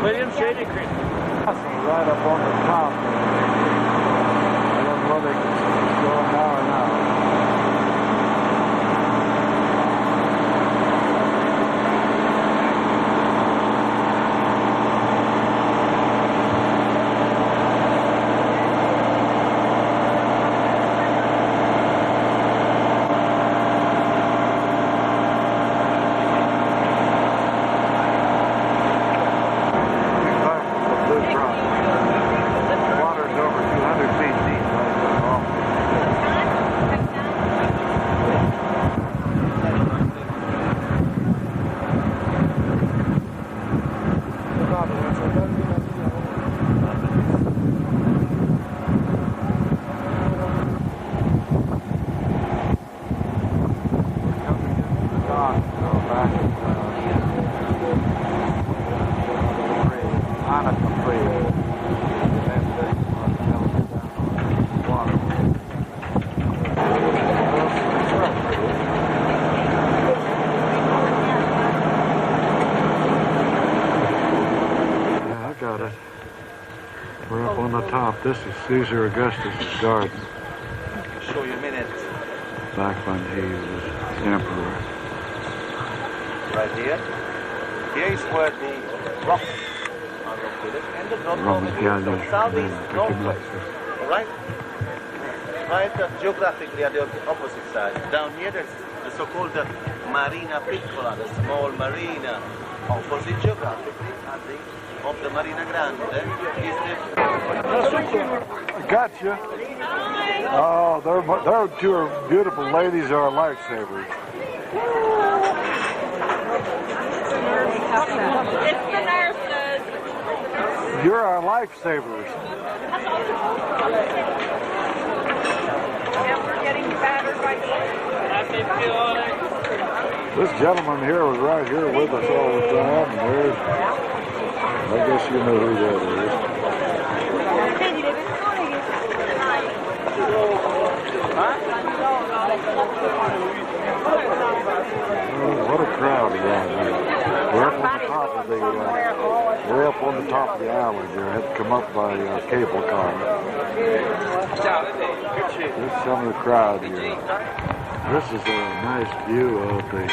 H: William Shady Creek.
A: Right up on the top. I don't know whether they can go now or not. We're up on the top. This is Caesar Augustus' garden.
E: Show you a minute.
A: Back when he was emperor.
E: Right here. Here is where the rocks are located, and the grotto is southeast, northwest. Alright? Right geographically at the opposite side. Down here there's the so-called Marina Piccola, the small marina. Opposite geographically at the of the Marina Grande is the...
A: Gotcha. Oh, they're two beautiful ladies are lifesavers.
F: It's the nurses.
A: You're our lifesavers.
F: And we're getting battered by
A: This gentleman here was right here with us all the time, and there's, I guess you know who that is. Oh, what a crowd around here. We're up on the top way up on the top of the alley there. Had to come up by cable car. There's some of the crowd here. This is a nice view of the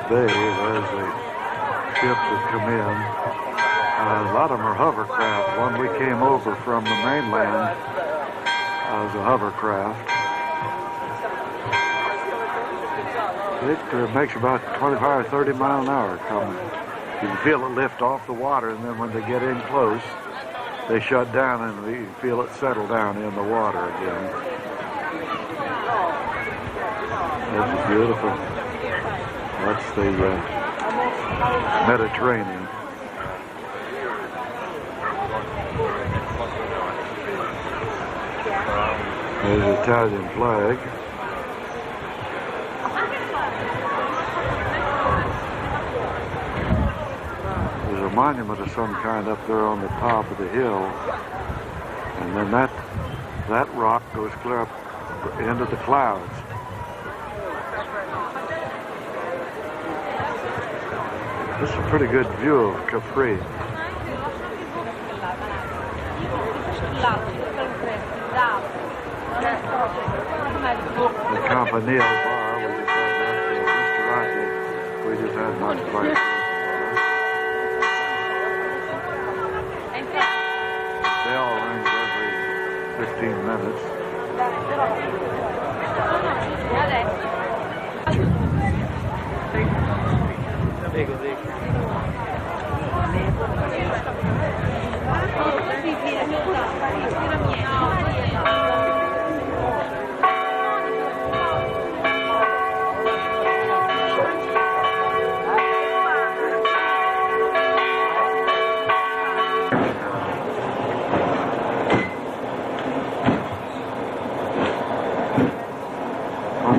A: bay. There's the ships that come in. A lot of them are hovercraft. One we came over from the mainland was a hovercraft. It makes about 25 or 30 miles an hour coming. You can feel it lift off the water, and then when they get in close, they shut down and you feel it settle down in the water again. This is beautiful. That's the Mediterranean. There's the Italian flag. There's a monument of some kind up there on the top of the hill. And then that rock goes clear up into the clouds. This is a pretty good view of Capri. The Campanile Bar, we just had that restaurant. We just had one place. They all ring every 15 minutes.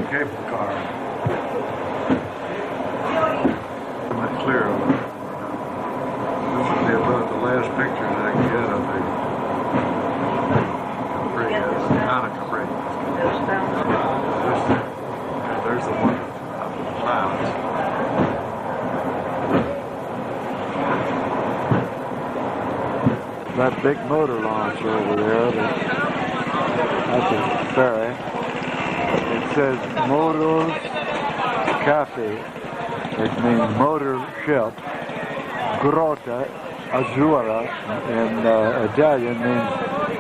A: Cable car. I'm clear of it. This will be about the last pictures I can get of the Capri. Not a Capri. There's the one up in the clouds. That big motor launch over there, that's a ferry. It says Motor Cafe. It means motor ship. Grotta Azzurra in Italian means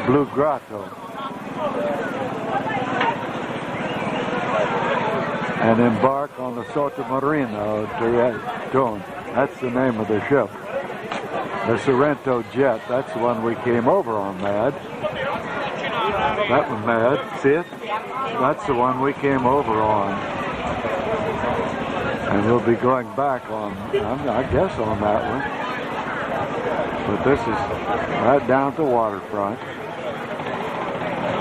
A: blue grotto. And embark on the Sottomarino Direttone. That's the name of the ship. The Sorrento jet, that's the one we came over on, Mad. That one, Mad. See it? That's the one we came over on. And we'll be going back on, I guess, on that one. But this is right down at the waterfront.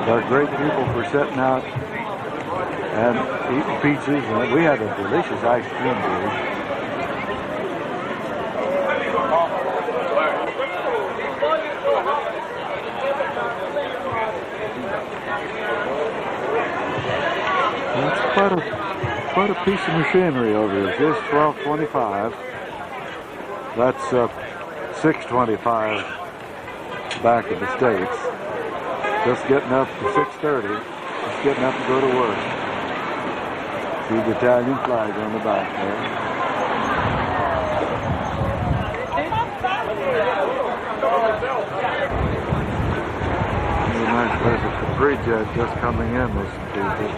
A: They're great people for sitting out and eating pizzas. And we had a delicious ice cream day. Quite a piece of machinery over here. This is 1225. That's 625 back in the States. Just getting up to 6:30. Just getting up to go to work. See the Italian flag on the back there. There's a nice place of Capri jet just coming in with some people.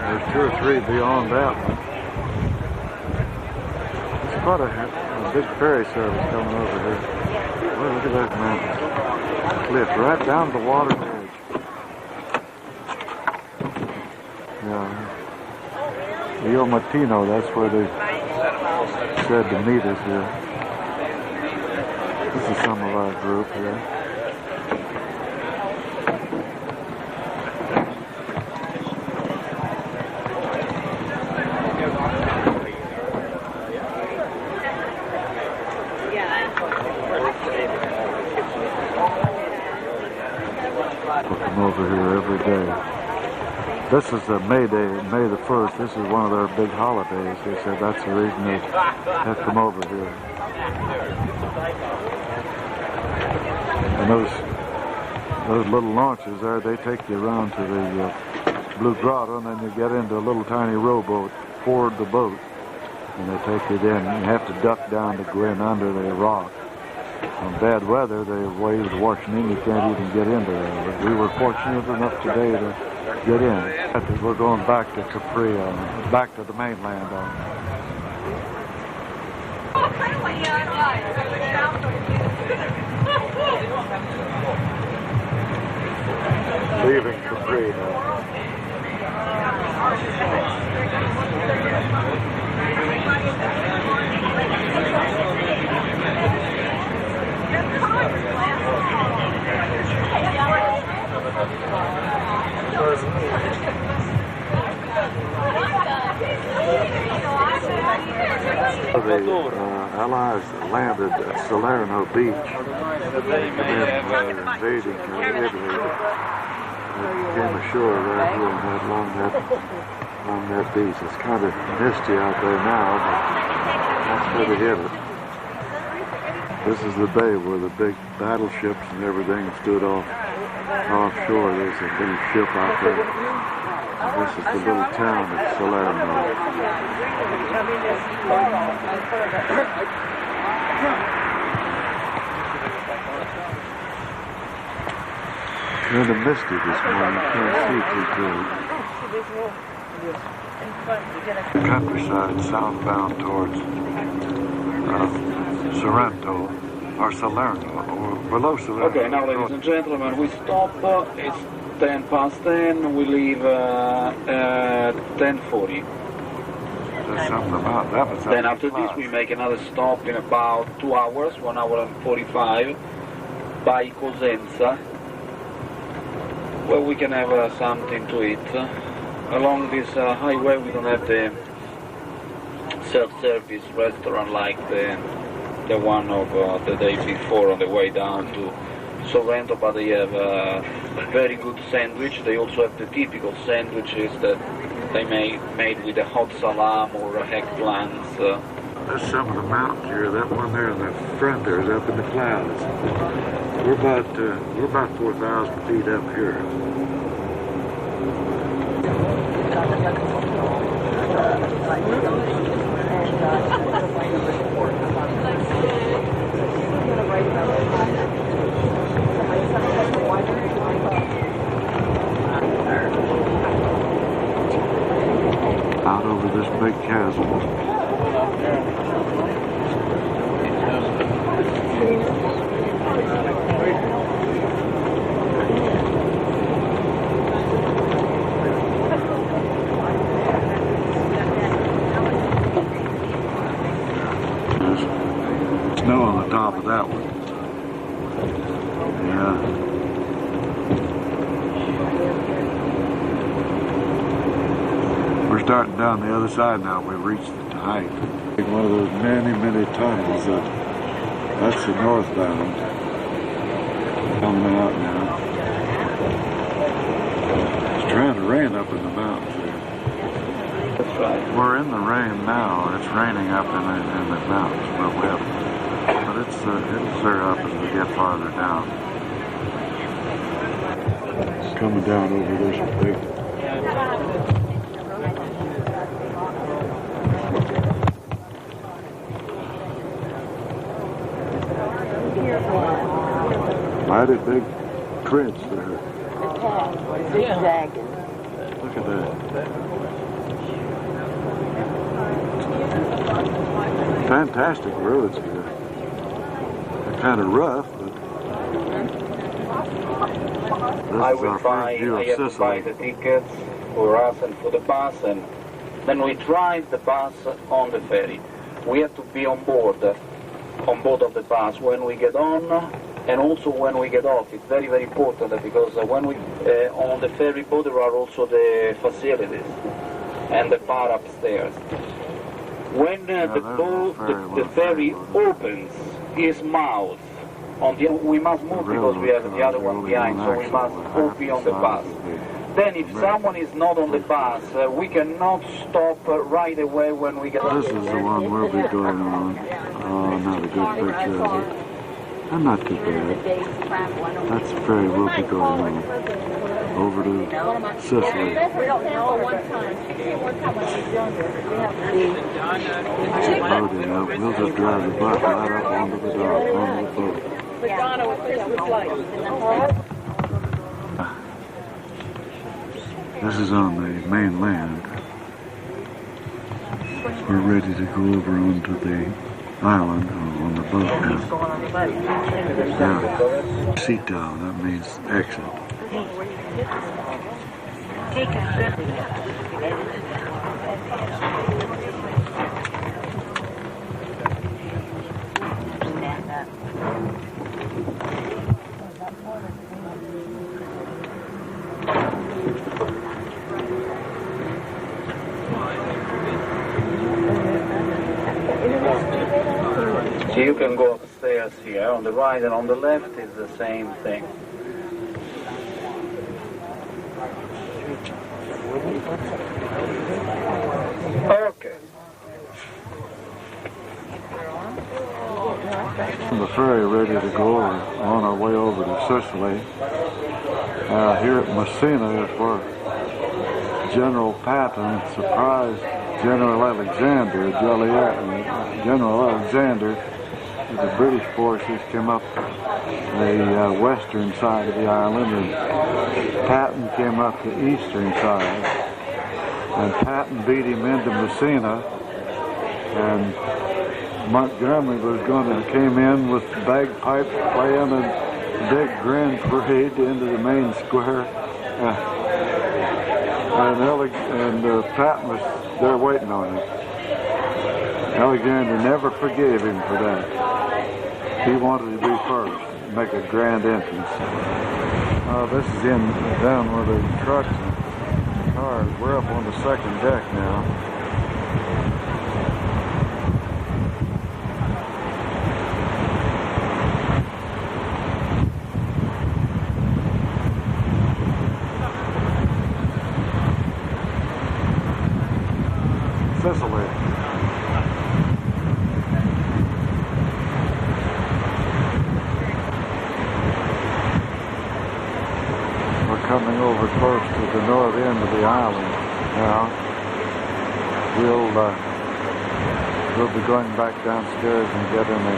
A: There's 2 or 3 beyond that one. It's quite a big ferry service coming over here. Well, look at that mountain. Cliff right down the water edge. Yeah. Rio Martino, that's where they said to meet us here. This is some of our group here. Over here every day. This is May Day, May the 1st. This is one of their big holidays. They said that's the reason they have come over here. And those little launches there, they take you around to the Blue Grotto, and then you get into a little tiny rowboat, board the boat, and they take you in. You have to duck down to go in under the rock. On bad weather, the waves washing in, you can't even get into there. But we were fortunate enough today to get in. We're going back to Capri, back to the mainland. Leaving Capri now. The Allies landed at Salerno Beach and then invading Italy. They came ashore right here on that beach. It's kind of misty out there now, but that's where they hit it. This is the bay where the big battleships and everything stood offshore. There's a little ship out there. This is the little town of Salerno. Kind of misty this morning. Can't see too good. Countryside southbound towards Sorrento or Salerno or below Salerno.
K: Okay, now ladies and gentlemen, we stop. It's 10 past 10. We leave 10:40.
A: There's something about that.
K: Then after this we make another stop in about 2 hours, 1 hour and 45, by Cosenza, where we can have something to eat. Along this highway we don't have the self-service restaurant like the one of the day before on the way down to Sorrento, but they have a very good sandwich. They also have the typical sandwiches that they made with a hot salam or eggplants.
A: There's some of the mountains here. That one there in the front there is up in the clouds. We're about 4,000 feet up here. Out over this big chasm. There's snow on the top of that one. Yeah. We're starting down the other side now. We've reached the height. One of those many tunnels. That's the northbound. Coming out now. It's trying to rain up in the mountains here. We're in the rain now. It's raining up in the mountains, but it'll clear up as we get farther down. Coming down over this big. Mighty big trench there.
F: Zigzagging.
A: Look at that. Fantastic roads here. They're kind of rough, but this
K: I
A: is our first view of
K: have to buy
A: Sicily.
K: the tickets for us and for the bus, and then we drive the bus on the ferry. We have to be on board of the bus when we get on and also when we get off. It's very, very important because when we on the ferry boat there are also the facilities and the bar upstairs. When the ferry opens its mouth, we must move because we have the other one behind, so we must all be on the bus. then if someone is not on the bus, we cannot stop right away when we get...
A: This is the one we'll be going on. Oh, not a good picture of it. And not too bad. That's the ferry we'll be going on. Over to Sicily. Loading up. We'll just drive the bus right up onto the dock, onto the boat. This is on the mainland. We're ready to go over onto the island on the boat now. Now, seat down, that means exit.
K: So you can go upstairs here, on the right and on the left is the same thing. Okay.
A: The ferry ready to go. We're on our way over to Sicily. Here at Messina is where General Patton surprised General Alexander, General Alexander, the British forces came up the western side of the island, and Patton came up the eastern side, and Patton beat him into Messina, and Montgomery came in with bagpipes playing and big grand parade into the main square, and Patton was there waiting on him. Alexander never forgave him for that. He wanted to be first, make a grand entrance. This is down where the trucks and cars. We're up on the second deck now. Sicily. We're coming over close to the north end of the island now. We'll be going back downstairs and get in a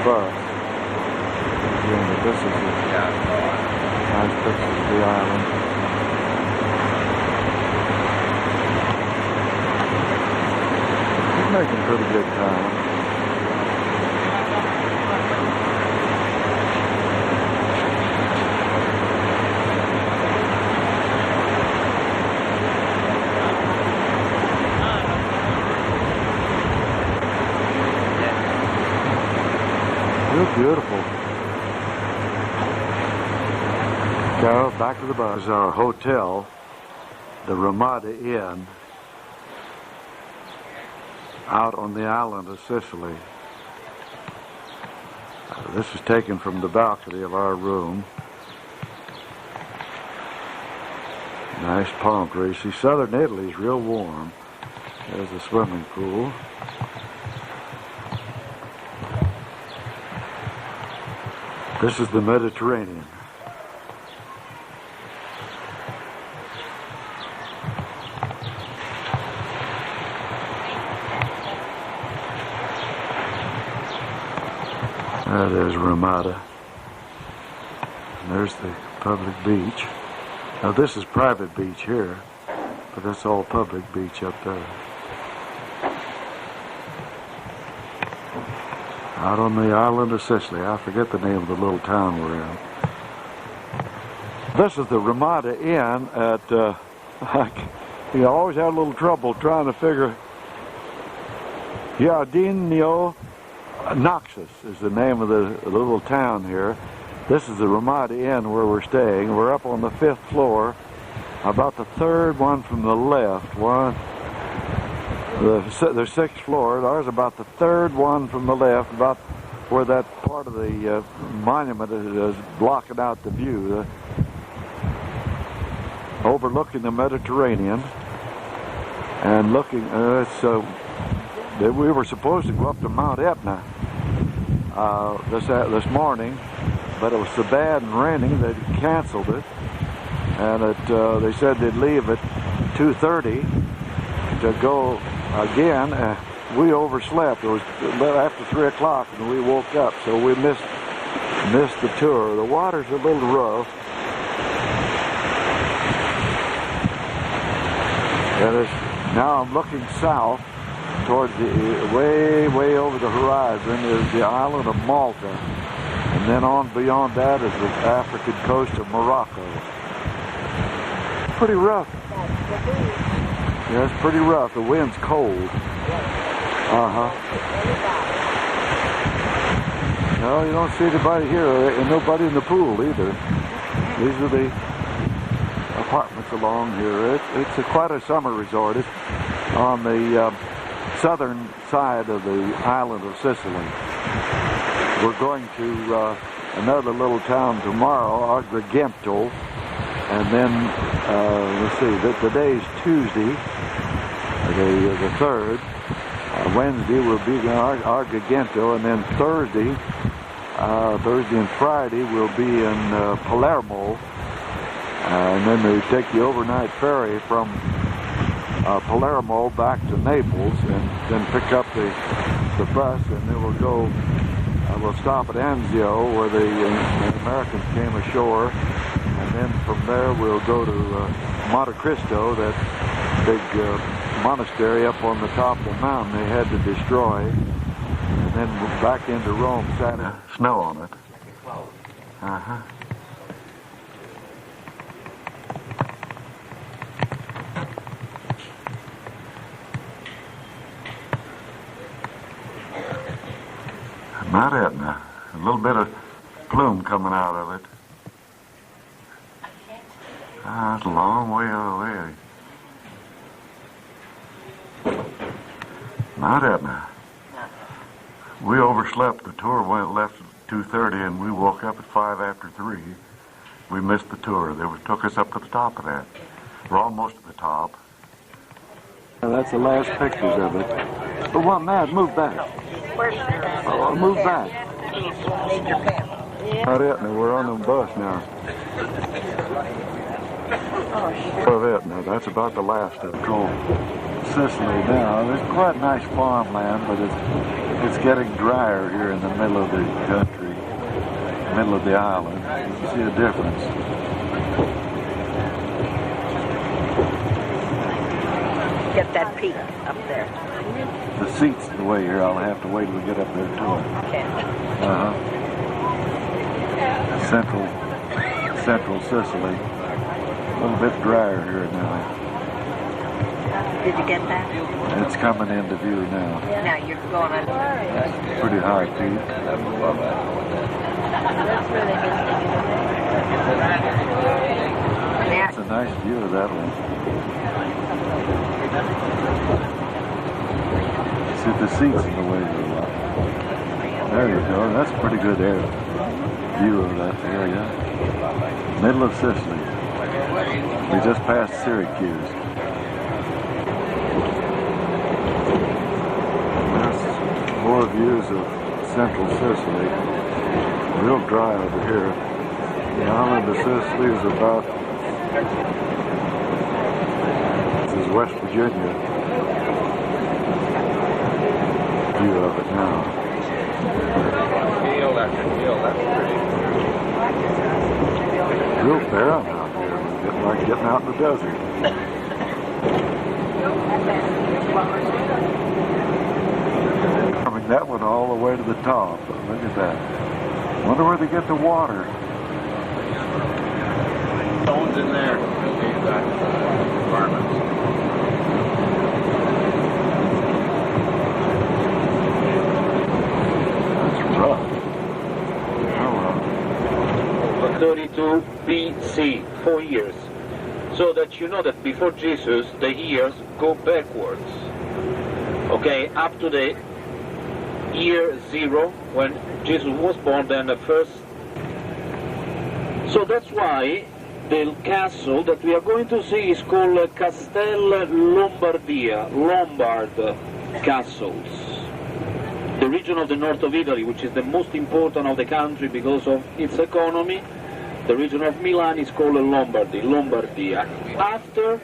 A: bus. Again, this is a nice picture of the island. Making pretty good time. You're beautiful. So back to the bus. This is our hotel, the Ramada Inn, out on the island of Sicily. This is taken from the balcony of our room. Nice palm trees. See, southern Italy is real warm. There's the swimming pool. This is the Mediterranean. There's Ramada. And there's the public beach. Now this is private beach here, but that's all public beach up there. Out on the island of Sicily. I forget the name of the little town we're in. This is the Ramada Inn at, you always have a little trouble trying to figure. Giardino Naxos is the name of the little town here. This is the Ramada Inn where we're staying. We're up on the 5th floor, about the third one from the left. The 6th floor. Ours about the third one from the left, about where that part of the monument is blocking out the view. overlooking the Mediterranean and looking. We were supposed to go up to Mount Etna this morning, but it was so bad and raining they canceled it, and they said they'd leave at 2:30 to go again. We overslept. It was after 3 o'clock and we woke up, so we missed the tour. The water's a little rough. And now I'm looking south towards way over the horizon is the island of Malta. And then on beyond that is the African coast of Morocco. Pretty rough. Yeah, it's pretty rough. The wind's cold. No, you don't see anybody here, and nobody in the pool either. These are the apartments along here. It's quite a summer resort. It's on the southern side of the island of Sicily. We're going to another little town tomorrow, Agrigento, and then let's see. Today's Tuesday, the 3rd. Wednesday we'll be in Agrigento, and then Thursday and Friday we'll be in Palermo, and then we take the overnight ferry from Palermo back to Naples, and then pick up the bus, and then we'll stop at Anzio where the Americans came ashore, and then from there we'll go to Monte Cristo, that big monastery up on the top of the mountain they had to destroy, and then back into Rome Saturday. Snow on it. Mount Etna. A little bit of plume coming out of it. It's a long way away. Mount Etna. We overslept. The tour left at 2:30 and we woke up at 5 after 3. We missed the tour. They took us up to the top of that. We're almost at the top. That's the last pictures of it. But what, Matt, move back. Oh, move back. Mount Etna, we're on the bus now. Of Etna, that's about the last of it. Cool. Sicily now. There's quite nice farmland, but it's getting drier here in the middle of the country, middle of the island. You see a difference.
F: Get that peak up there.
A: The seat's in the way here. I'll have to wait till we get up there to it.
F: Okay.
A: Central Sicily. A little bit drier here now.
F: Did you get that?
A: It's coming into view now.
F: Now you're going on.
A: Pretty high peak. It's a nice view of that one. See, the seat's in the way here a lot. There you go. That's a pretty good view of that area. Middle of Sicily. We just passed Syracuse. There's more views of central Sicily. Real dry over here. The island of Sicily is about... This is West Virginia. View of it now. Real barren out here. It's like getting out in the desert. That one all the way to the top. Look at that. Wonder where they get the water.
J: Stones in there. Garments.
A: That's rough. How rough?
K: 32 BC, 4 years. So that you know that before Jesus, the years go backwards. Okay, up to the year 0, when Jesus was born, then the first. So that's why the castle that we are going to see is called Castel Lombardia, Lombard castles. The region of the north of Italy, which is the most important of the country because of its economy, the region of Milan is called Lombardy, Lombardia. After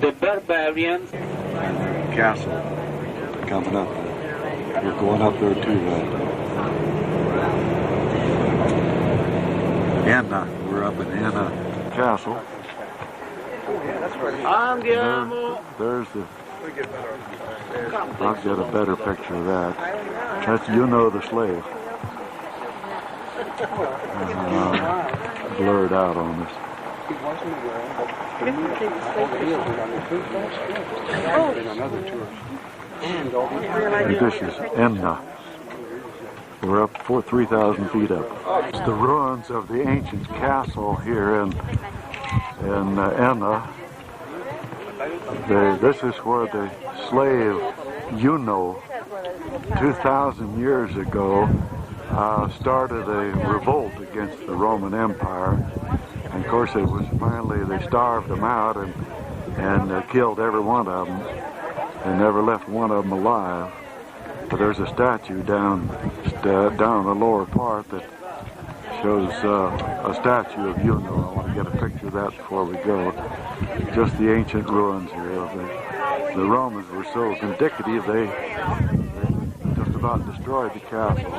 K: the barbarians...
A: Castle coming up. We're going up there too, Enna. We're up in Enna Castle. There's the... I'll get a better picture of that. That's the slave. Blurred out on this. This is Enna. We're up 3,000 feet up. It's the ruins of the ancient castle here in Enna. This is where the slave Juno, 2,000 years ago, started a revolt against the Roman Empire. And of course, it was finally, they starved them out and killed every one of them. They never left one of them alive. But there's a statue down the lower part that shows a statue of Juno. I want to get a picture of that before we go. Just the ancient ruins here. The Romans were so vindictive, they just about destroyed the castle.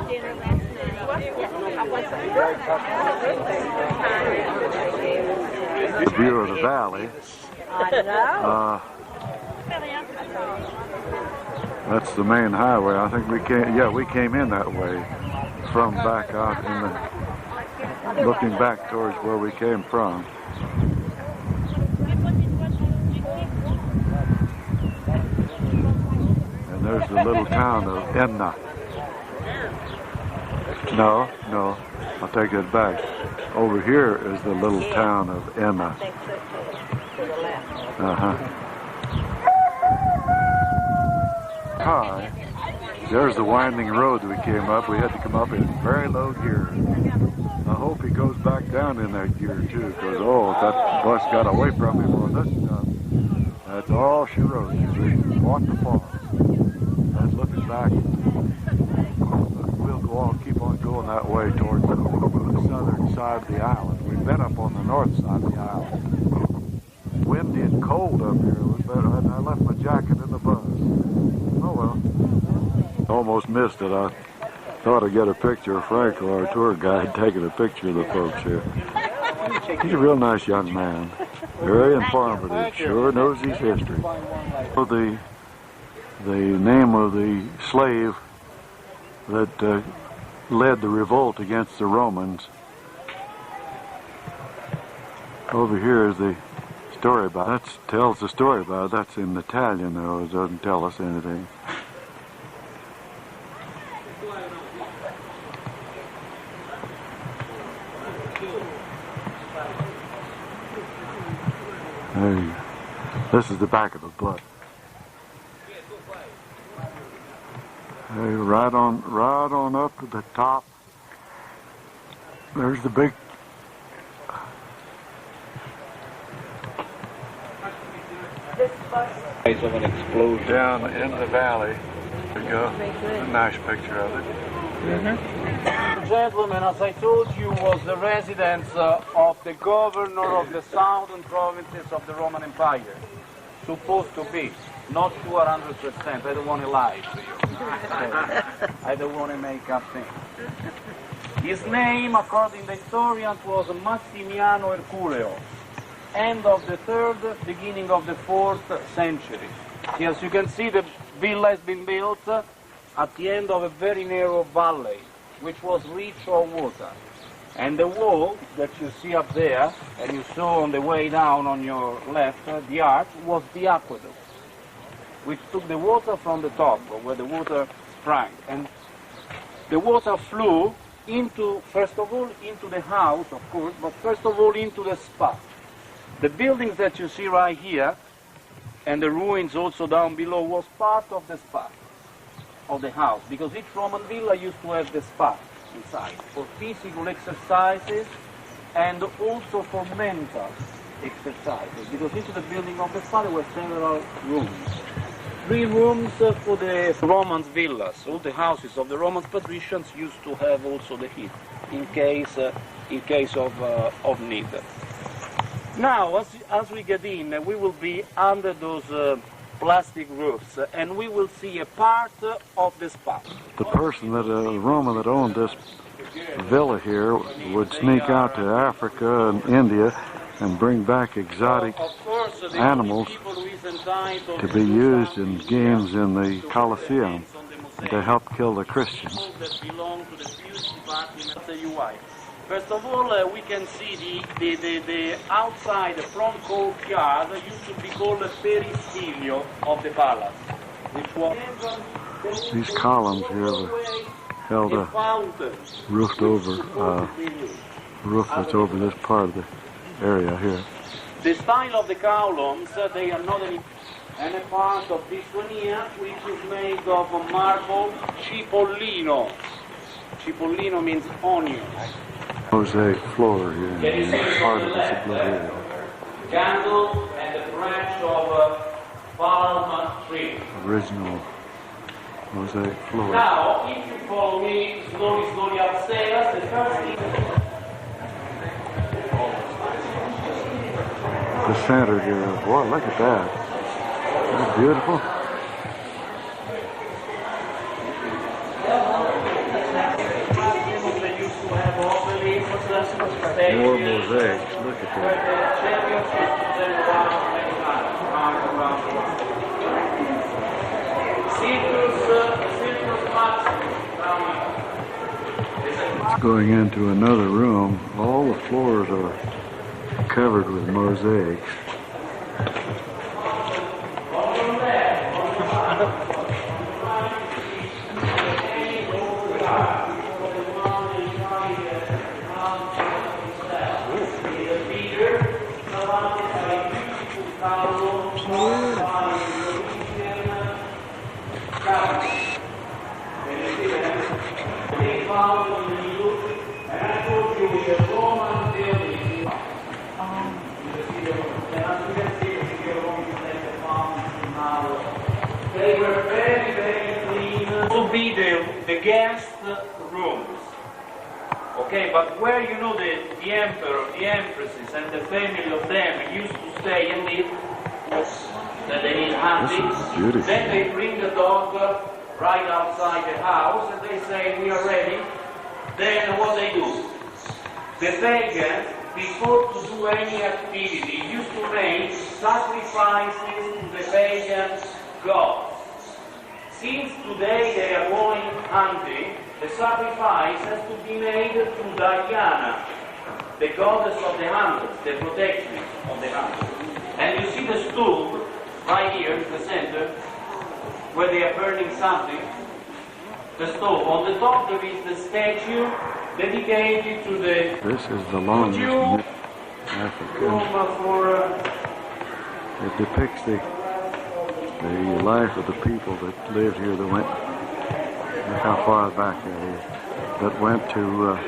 A: The view of the valley. That's the main highway. I think we came in that way from back out in the, looking back towards where we came from. And there's the little town of Enna. No, I'll take it back. Over here is the little town of Enna. Hi. There's the winding road that we came up. We had to come up in very low gear. I hope he goes back down in that gear too, because that bus got away from him on this stuff. That's all she rode. She walked the farm. That's looking back. We'll keep on going that way towards the southern side of the island. We've been up on the north side of the island. Windy and cold up here. It was better. I left my jacket in the bus. Oh well. Almost missed it. I thought I'd get a picture of Franco, our tour guide, taking a picture of the folks here. He's a real nice young man. Very informative. Sure knows his history. The name of the slave that led the revolt against the Romans. Over here is the story about it. That tells the story about it. That's in Italian though. It doesn't tell us anything. There you go. This is the back of the bus. Hey, right on up to the top. There's the big.
K: Place of an explosion.
A: Down in the valley. There you go. A nice picture of it.
D: Gentlemen, as I told you, was the residence of the governor of the southern provinces of the Roman Empire. Supposed to be. Not sure 100%. I don't want to lie to you. I don't want to make up things. His name, according to historians, was Massimiano Herculeo. End of the 3rd, beginning of the 4th century. As you can see, the villa has been built at the end of a very narrow valley, which was rich of water. And the wall that you see up there, and you saw on the way down on your left, the arch, was the aqueduct, which took the water from the top, where the water sprang. And the water flew into, first of all, into the house, of course, but first of all into the spa. The buildings that you see right here, and the ruins also down below, was part of the spa of the house, because each Roman villa used to have the spa inside for physical exercises
K: and also for mental exercises, because into the building of the spa there were several rooms. 3 rooms for the Roman villas. All the houses of the Roman patricians used to have also the heat in case of need. Now, as we get in, we will be under those plastic roofs, and we will see a part of the spa.
A: The person that the Roman that owned this villa here would sneak out to Africa and India and bring back exotic animals to be used in games in the Colosseum to help kill the Christians.
K: First of all, we can see the outside, the front courtyard used to be called the peristilio of the palace, which was...
A: These columns here were held roofed over, roof that's over this part of the area here.
K: The style of the columns, they are not any... And a part of this one here, which is made of marble cipollino. Cipollino means onion.
A: Mosaic floor here, and part of it's a blood area.
K: Candle and a branch of palm tree.
A: Original mosaic floor.
K: Now, if you follow me slowly upstairs, the first thing...
A: The center here, boy, look at that. That's beautiful. More mosaics, look at that. It's going into another room. All the floors are covered with mosaics.
K: They were very clean. To be the guest rooms. Okay, but where you know the emperor, the empresses, and the family of them used to stay and live, that they need hunting. Then they bring the dog right outside the house and they say, we are ready. Then what they do? The pagan, before to do any activity, used to make sacrifices to the pagan gods. Since today they are going hunting, the sacrifice has to be made to Diana, the goddess of the hunters, the protectress of the hunters. And you see the stool right here in the center, where they are burning something, the stove. On the top there is the statue dedicated to the...
A: This is the longest African. It depicts the life of the people that lived here that went, look how far back that is, that went to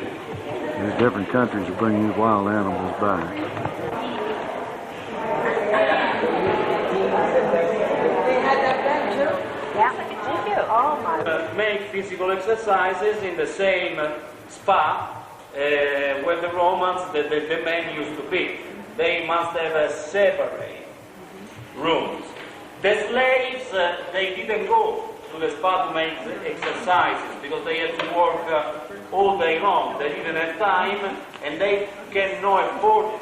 A: these different countries to bring these wild animals back.
K: Make physical exercises in the same spa where the Romans, the men used to be. They must have a separate rooms. The slaves, they didn't go to the spa to make exercises because they had to work all day long. They didn't have time and they cannot afford it.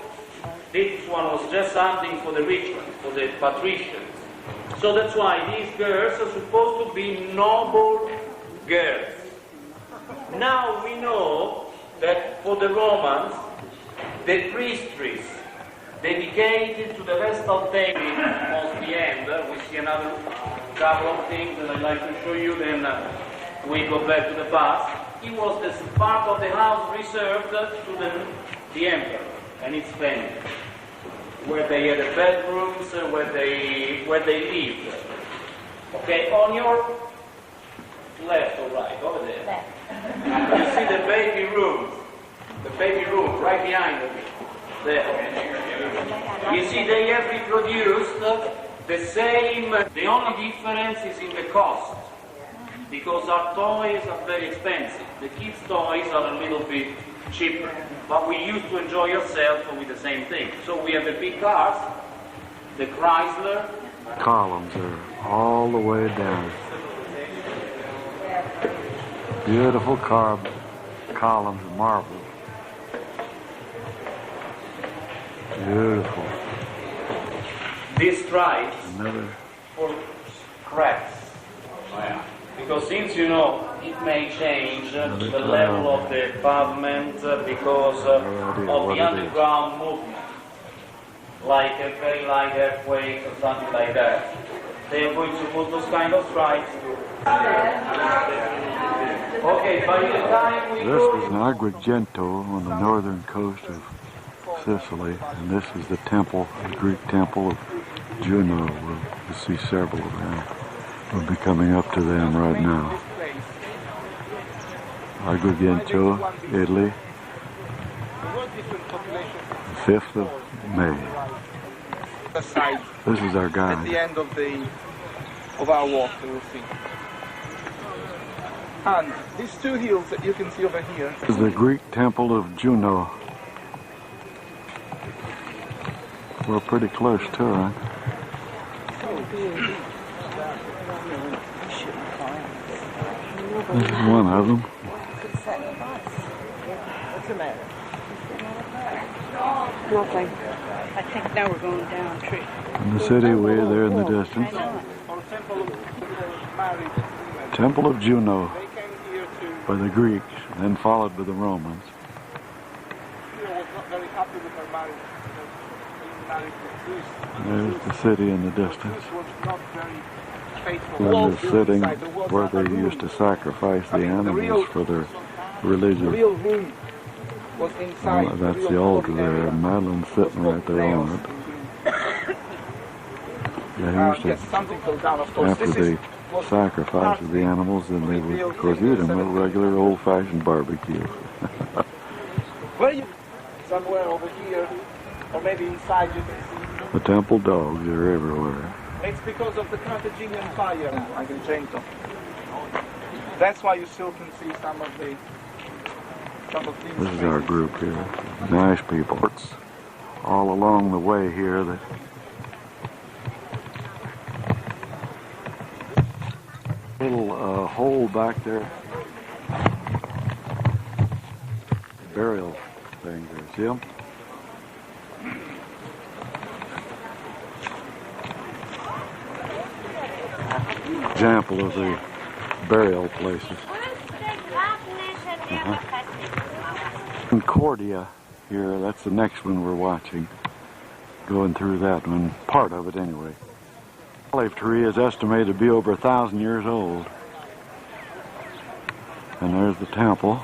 K: This one was just something for the rich ones, for the patricians. So that's why these girls are supposed to be noble girls. Now we know that for the Romans, the priestess dedicated to the Vestal Temple was the end. We see another couple of things that I'd like to show you, then we go back to the past. It was the part of the house reserved to the emperor and his family, where they had the bedrooms, where they lived. Okay, on your left or right, over there. You see the baby rooms. The baby room right behind me. There. You see, they have reproduced the same. The only difference is in the cost, because our toys are very expensive. The kids' toys are a little bit cheaper, but we used to enjoy ourselves with the same thing. So we have the big cars, the Chrysler.
A: Columns are all the way down. Beautiful columns of marble. Beautiful.
K: These stripes
A: Another.
K: for cracks. Because since you know it may change the level of the pavement because of the underground movement, like a very light earthquake or something like that, they are going to put those kind of stripes. Okay, by the time we
A: This is an Agrigento on the northern coast of Sicily, and this is the temple, the Greek temple of Juno. We'll see several of them. We'll be coming up to them right now. Agrigento, Italy, the 5th of May. This is our guide.
M: At the end of our walk, we'll see. And these two hills that you can see over here.
A: This is the Greek temple of Juno. We're pretty close to it. This is one of them.
F: What's the matter?
N: Nothing. I think now we're going down a tree.
A: And the city way there in the distance. Temple of Juno by the Greeks, then followed by the Romans. There's the city in the distance. There's the setting where they used to sacrifice the animals for their religion. That's the altar there. Madeline's sitting right there on it. Yeah, he used to, after they sacrificed the animals, then they would, of course, eat them at regular old-fashioned barbecue.
M: Where you? Somewhere over here, or maybe inside you can see.
A: The temple dogs are everywhere.
M: It's because of the Carthaginian fire, Agrigento. That's why you still can see some of these.
A: This is our group here. Nice people. It's all along the way here that little hole back there. Burial thing there. See them? Example of the burial places. Concordia here, that's the next one we're watching. Going through that one, part of it anyway. The olive tree is estimated to be over 1,000 years old. And there's the temple.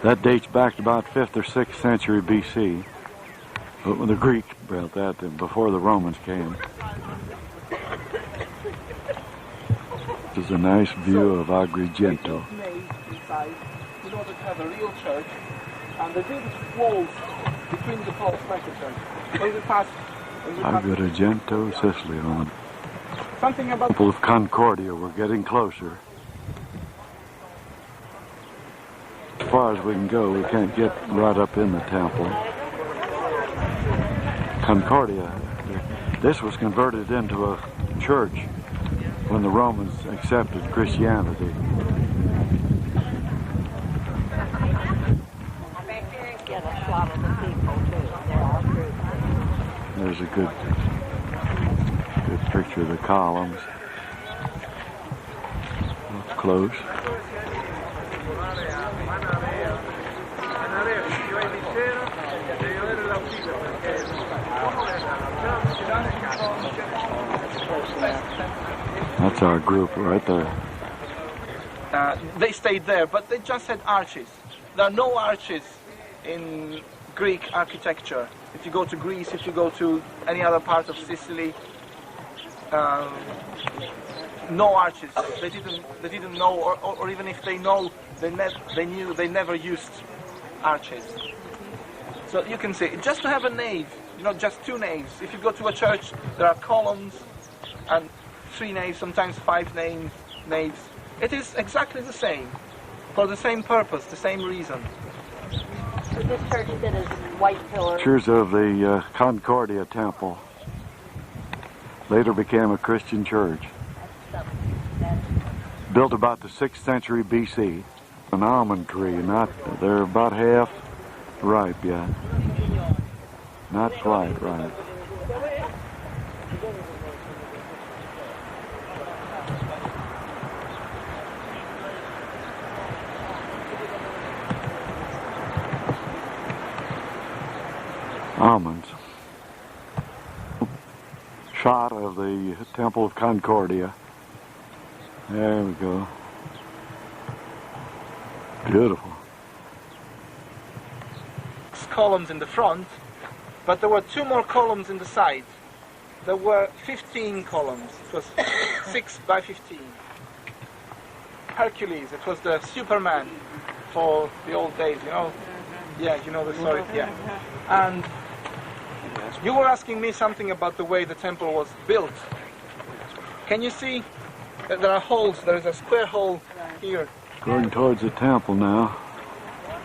A: That dates back to about 5th or 6th century BC. But when the Greeks built that, before the Romans came. This is a nice view of Agrigento.
M: In order to have a real church, and they built walls between the poles like a church. When we pass,
A: Agrigento, Sicily, on
M: something about
A: the Temple of Concordia. We're getting closer. As far as we can go, we can't get right up in the temple. Concordia. This was converted into a church when the Romans accepted Christianity. There's a good picture of the columns. Up close. That's our group right there.
M: They stayed there, but they just had arches. There are no arches in Greek architecture. If you go to Greece, if you go to any other part of Sicily, no arches. They didn't know, or even if they know, they never used arches. So you can see, just to have a nave, just 2 naves. If you go to a church, there are columns and 3 naves, sometimes 5 naves. It is exactly the same, for the same purpose, the same reason.
N: So this church that is white pillars.
A: Pictures of the Concordia Temple. Later became a Christian church. Built about the 6th century BC. An almond tree, they're about half ripe yet. Not quite ripe. Almonds. Shot of the Temple of Concordia. There we go. Beautiful.
M: Columns in the front, but there were 2 more columns in the side. There were 15 columns. It was 6 by 15. Hercules, it was the Superman for the old days, Yeah, you know the story, yeah. And you were asking me something about the way the temple was built. Can you see that there are holes? There is a square hole here.
A: Going towards the temple now.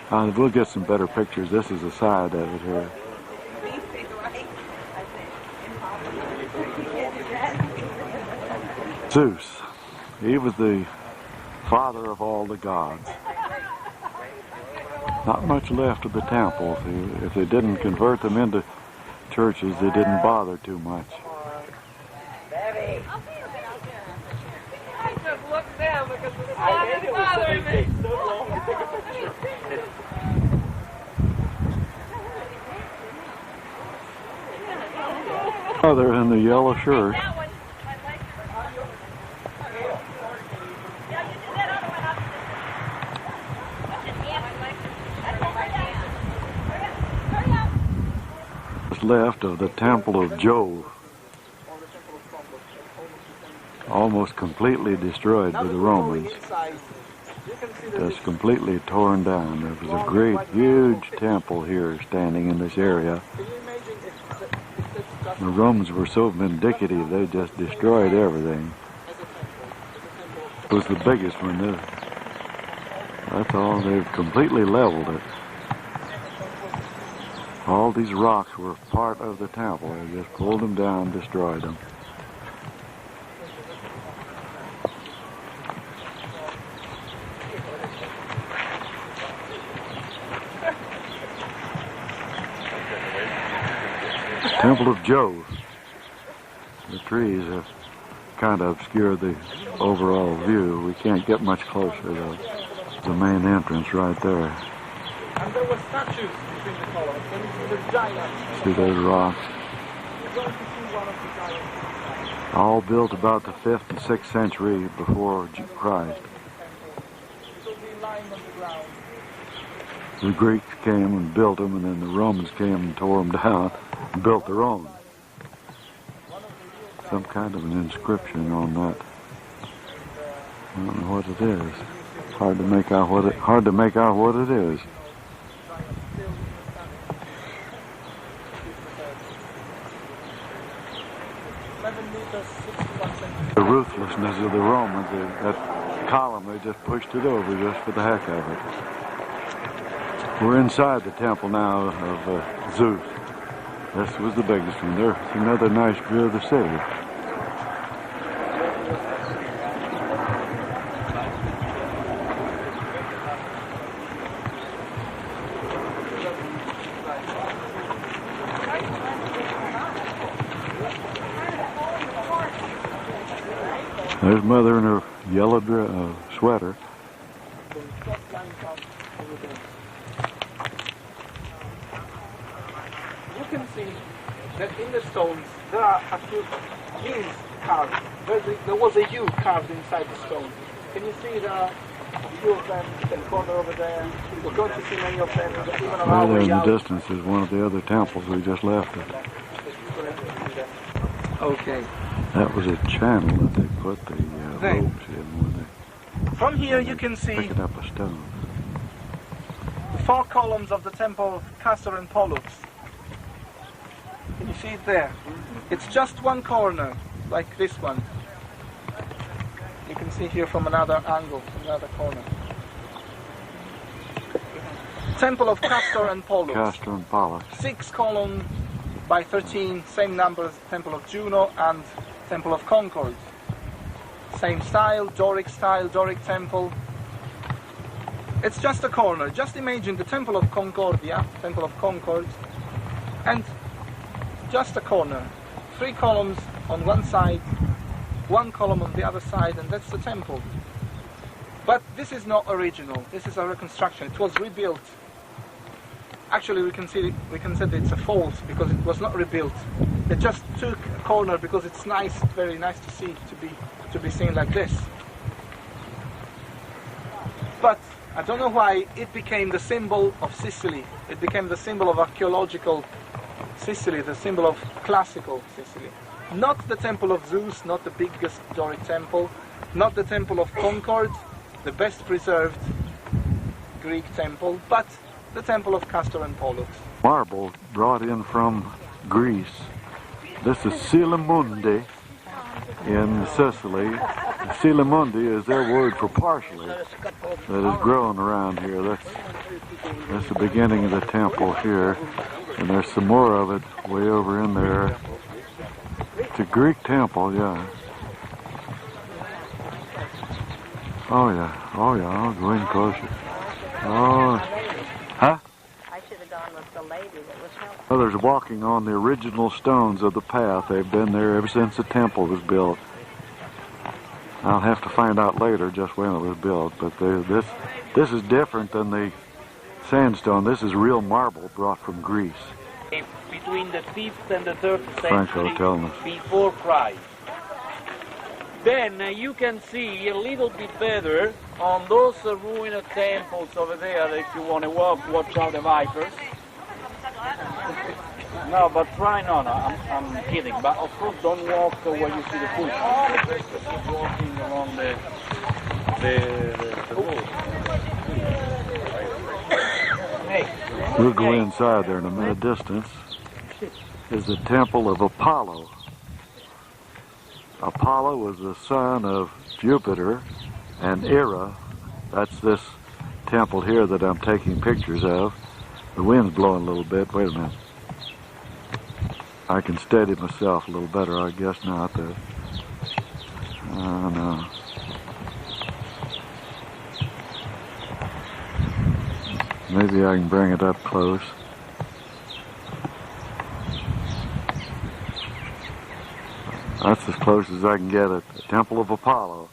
A: We'll get some better pictures. This is the side of it here. Zeus. He was the father of all the gods. Not much left of the temple. If they didn't convert them into churches, they didn't bother too much.
F: I just looked down because the sun is bothering me.
A: Mother in the yellow shirt. What's left of the Temple of Jove. Almost completely destroyed by the Romans. Just completely torn down. There was a great, huge temple here standing in this area. The Romans were so vindictive, they just destroyed everything. It was the biggest one. That's all. They've completely leveled it. All these rocks were part of the temple. They just pulled them down, destroyed them. Temple of Jove. The trees have kind of obscured the overall view. We can't get much closer though. The main entrance right there.
M: And there were statues between the columns. Can you see the giants?
A: See those rocks?
M: You're going to see one of the giants.
A: All built about the 5th and 6th century before Christ. The Greeks came and built them, and then the Romans came and tore them down and built their own. Some kind of an inscription on that. I don't know what it is. It's hard to make out what it is. The ruthlessness of the Romans, that column, they just pushed it over just for the heck of it. We're inside the temple now of Zeus. This was the biggest one. There's another nice view of the city. There's Mother in her yellow sweater.
M: You can see that in the stones there are a few U's carved. There was a U carved inside the stone. Can you see there are a few of them in the corner over there? We're going to see many of them even on our
A: Right there
M: way
A: in the
M: out.
A: distance is one of the other temples. We just left it.
M: Okay.
A: That was a channel that they put the ropes in when
M: From here you can
A: they
M: see
A: picking up a stone.
M: the 4 columns of the temple of Castor and Pollux. Can you see it there? It's just one corner, like this one. You can see here from another angle, from another corner. Temple of Castor and Pollux.
A: Castor and Pollux.
M: 6 columns by 13, same number as Temple of Juno and Temple of Concord. Same style, Doric temple. It's just a corner. Just imagine the Temple of Concordia, Temple of Concord, and just a corner. 3 columns on one side, 1 column on the other side, and that's the temple. But this is not original. This is a reconstruction. It was rebuilt. Actually, we can say it's a fault because it was not rebuilt. It just took a corner because it's nice, very nice to see, to be seen like this. But I don't know why it became the symbol of Sicily. It became the symbol of archaeological Sicily, the symbol of classical Sicily. Not the temple of Zeus, not the biggest Doric temple, not the temple of Concord, the best preserved Greek temple, but the temple of Castor and Pollux.
A: Marble brought in from Greece. This is Silamundi in Sicily. Silamundi is their word for parsley that is grown around here. That's the beginning of the temple here, and there's some more of it way over in there. It's a Greek temple, yeah. Oh yeah, I'll go in closer. Oh, huh?
N: I should have gone with the lady that was helping.
A: Well, there's walking on the original stones of the path. They've been there ever since the temple was built. I'll have to find out later just when it was built, but this is different than the sandstone. This is real marble brought from Greece.
K: Between the 5th and the 3rd
A: Franco
K: century
A: telling us.
K: before Christ. Then you can see a little bit better on those ruined temples over there. If you want to watch out the vipers. No, but try not. I'm kidding. But of course, don't walk where you see the food. Just keep walking along the road. Hey.
A: We'll go inside there in a minute. Distance is the temple of Apollo. Apollo was the son of Jupiter and Hera. That's this temple here that I'm taking pictures of. The wind's blowing a little bit. Wait a minute. I can steady myself a little better, I guess not. No. Maybe I can bring it up close. That's as close as I can get it. The Temple of Apollo.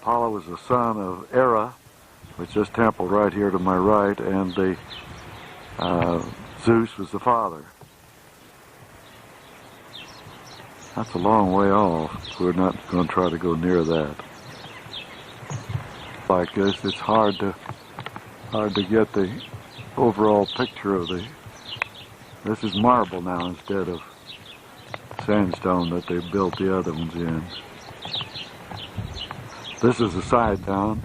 A: Apollo was the son of Hera, which is this temple right here to my right, and Zeus was the father. That's a long way off. We're not going to try to go near that. Like this, it's hard to get the overall picture of the. This is marble now instead of sandstone that they built the other ones in. This is the side down.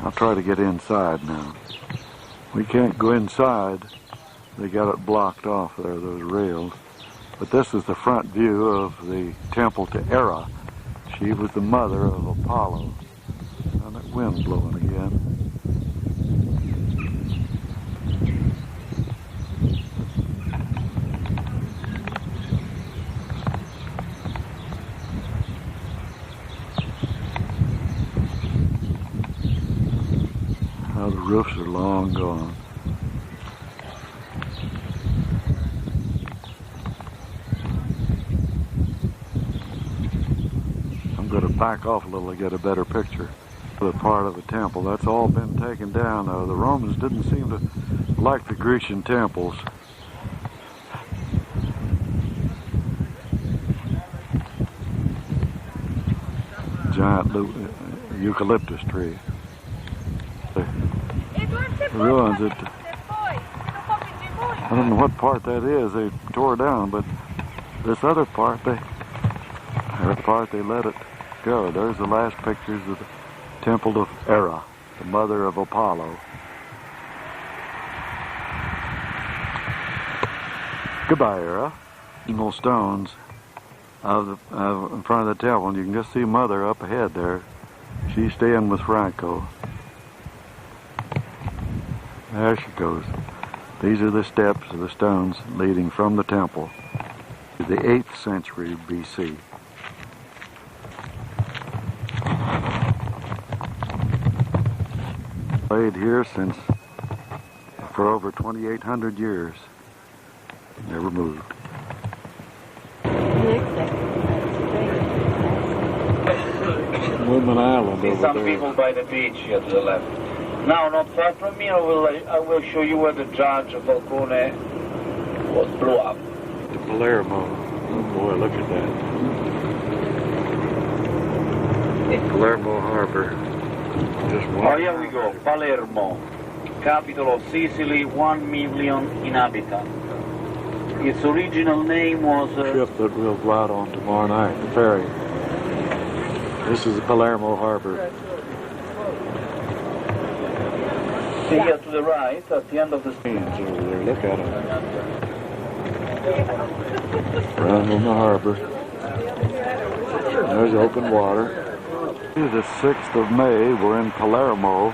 A: I'll try to get inside now. We can't go inside. They got it blocked off there, those rails. But this is the front view of the temple to Hera. She was the mother of Apollo. And that wind blowing again. Now the roofs are long gone. I'm going to back off a little to get a better picture. The part of the temple, that's all been taken down. The Romans didn't seem to like the Grecian temples. Giant eucalyptus tree. The ruins, I don't know what part that is. They tore down, but this other part, they let it go. There's the last pictures of the temple of Hera, the mother of Apollo. Goodbye, Hera. Little stones in front of the temple, and you can just see Mother up ahead there. She's staying with Franco. There she goes. These are the steps of the stones leading from the temple to the 8th century BC. Laid here since for over 2,800 years. Never moved. Woodman Island
K: See
A: over
K: some
A: there.
K: people by the beach here to the left. Now, not far from me, I will show you where the Judge Falcone was blew up.
A: The Palermo. Oh boy, look at that. Palermo Harbor. Just
K: Oh, here we go. Palermo, capital of Sicily, 1 million inhabitants. Its original name was...
A: ship that we'll go out on tomorrow night, the ferry. This is the Palermo Harbor.
K: See here to the right, at the end of the street.
A: Over there, look at them. Around in the harbor. There's open water. The 6th of May, we're in Palermo.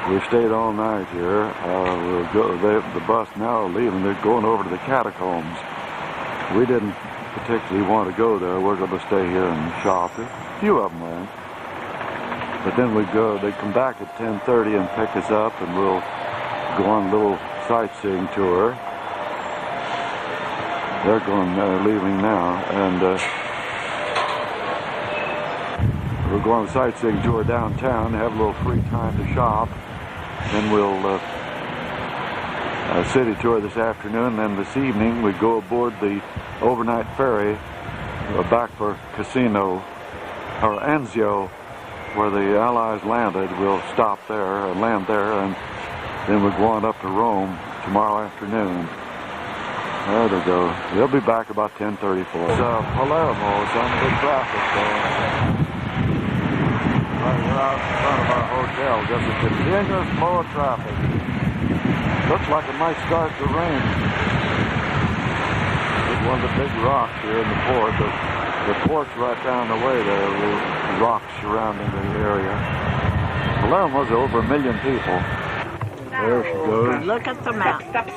A: We stayed all night here. The bus now leaving, they're going over to the catacombs. We didn't particularly want to go there. We're going to stay here and shop. A few of them went. But then they come back at 10:30 and pick us up, and we'll go on a little sightseeing tour. They're leaving now, and we'll go on a sightseeing tour downtown, have a little free time to shop. Then we'll a city tour this afternoon. Then this evening we go aboard the overnight ferry back for Cassino or Anzio, where the Allies landed. We'll stop there and land there, and then we'll go on up to Rome tomorrow afternoon. There they go. They'll be back about 10:34. Palermo, some good traffic there. We're out in front of our hotel, just a continuous flow of traffic. Looks like it might start to rain. There's one of the big rocks here in the port. The port's right down the way there, the rocks surrounding the area. Palermo's over 1 million people. There she goes.
F: Look at the map.
O: Stop.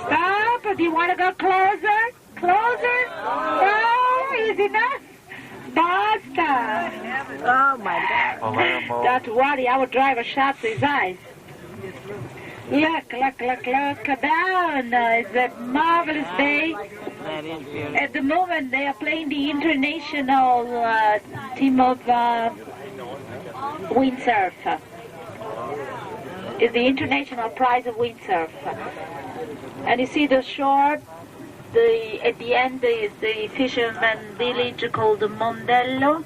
O: Do you want to go closer? Closer? No, is enough. Basta.
F: Oh, my God.
A: Palermo.
O: Don't worry, our driver shuts his eyes. Look down. It's a marvelous day.
F: That is beautiful.
O: At the moment, they are playing the international team of windsurf. It's the international prize of windsurf. And you see the shore, at the end is the fisherman village called the Mondello.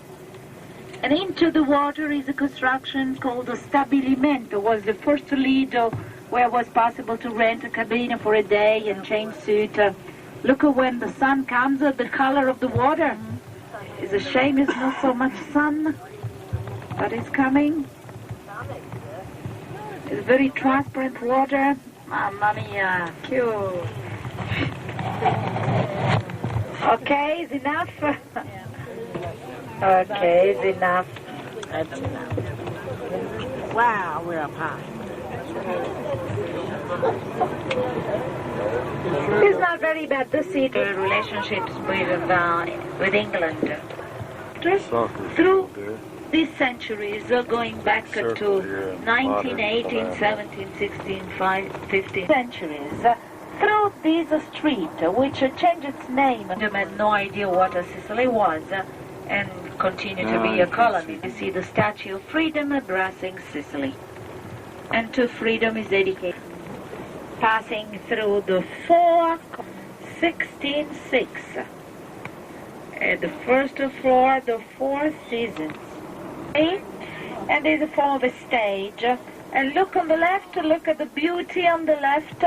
O: And into the water is a construction called the Stabilimento. It was the first Lido where it was possible to rent a cabin for a day and change suit. Look at when the sun comes, the color of the water. It's a shame there's not so much sun, but it's coming. It's very transparent water. Mamma mia, cute. Okay, is enough? Okay, it's enough.
F: That's enough. Wow, we're up high.
O: It's not very bad to see the relationships with England. Through these centuries, going back to 19, 18, 17, 16, 15 centuries, through this street, which changed its name, they had no idea what Sicily was, and continued to be a colony. You see the Statue of Freedom addressing Sicily. And to freedom is dedicated. Passing through the 16:6. The first floor, the 4 seasons. Okay? And there's a form of a stage. And look on the left, look at the beauty on the left.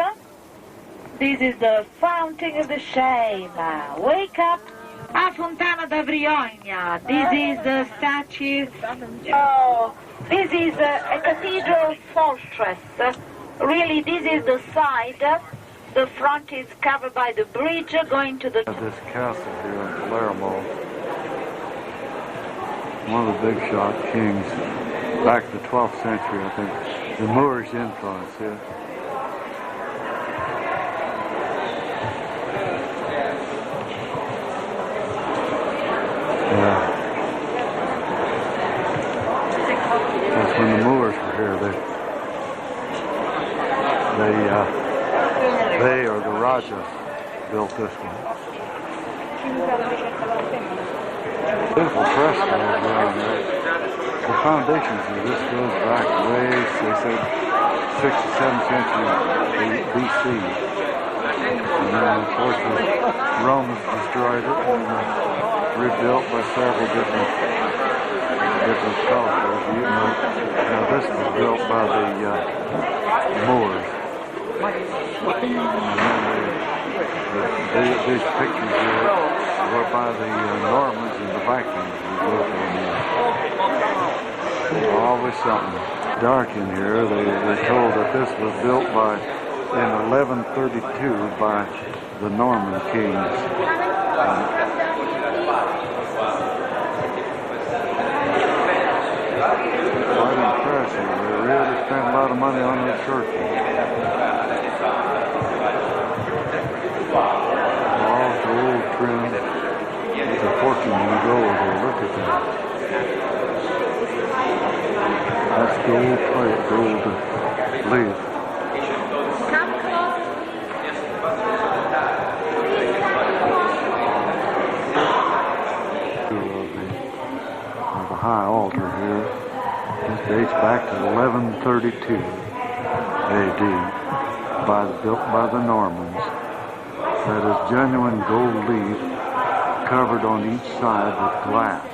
O: This is the Fountain of the Shame. Wake up. A Fontana da Briogna. This is the statue. Oh, this is a cathedral fortress. Really, this is the side. The front is covered by the bridge going to the...
A: This castle here in Palermo, one of the big shot kings, back in the 12th century, I think. The Moorish influence, yeah. That's when the Moors were here. They or the Rajas built this one. Beautiful frescoes around there. The foundations of this goes back way, they said, 6th to 7th century BC. And then, unfortunately, Romans destroyed it and rebuilt by several different sculptors. Now this was built by the Moors. And then these pictures here were by the Normans and the Vikings. Always something dark in here. They're told that this was built in 1132 by the Norman kings. Quite impressive. They really spent a lot of money on those churches. All gold trim. It's a fortune in gold here. Look at that. That's gold plate, gold leaf. The high altar here. This dates back to 1132 AD, built by the Normans. That is genuine gold leaf covered on each side with glass.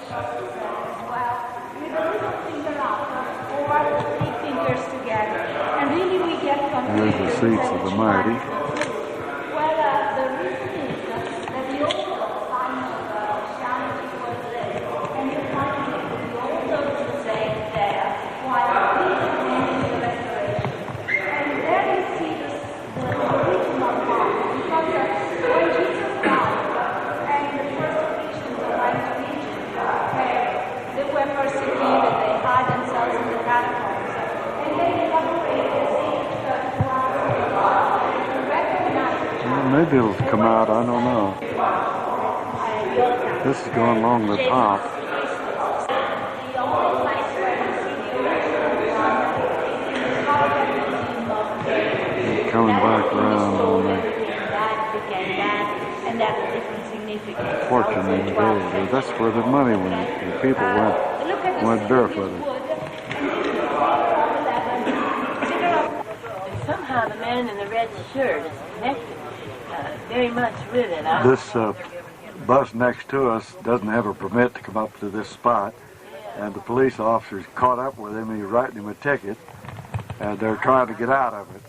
A: There's the seats of the mighty. Maybe it'll come out, I don't know. This is going along the top. And coming back around on the fortune in gold. That's where the money went. The people went barefooted.
F: Somehow the man in the red shirt is connected very much with it.
A: This bus next to us doesn't have a permit to come up to this spot, and the police officers caught up with him and he's writing him a ticket, and they're trying to get out of it.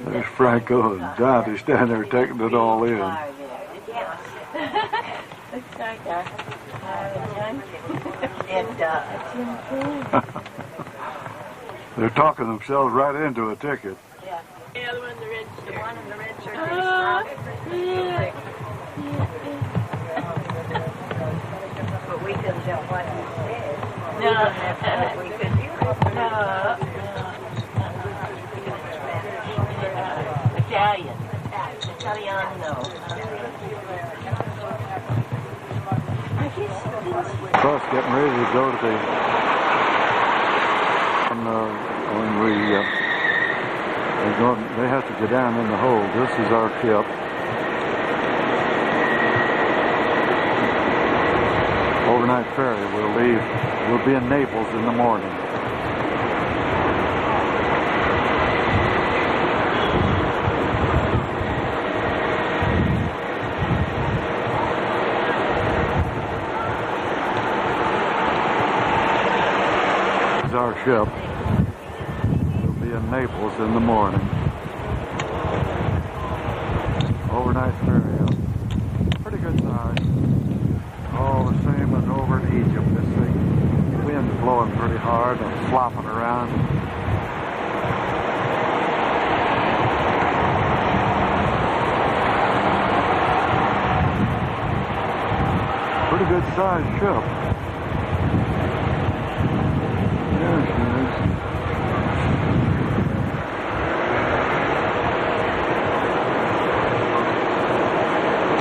A: There's Franco and Dante standing there taking it all in. They're talking themselves right into a ticket.
F: Yeah. The other one in the red shirt. The one in the red shirt. But we couldn't tell what he said. No. We could hear it. No. Italian. Italiano.
A: Bus getting ready to go to the they have to go down in the hold. This is our ship. Overnight ferry. We'll leave. We'll be in Naples in the morning. Our ship. We'll be in in Naples in the morning. Overnight burial. Pretty good size. All the same as over in Egypt. This thing, the wind's blowing pretty hard and flopping around. Pretty good sized ship. There she is.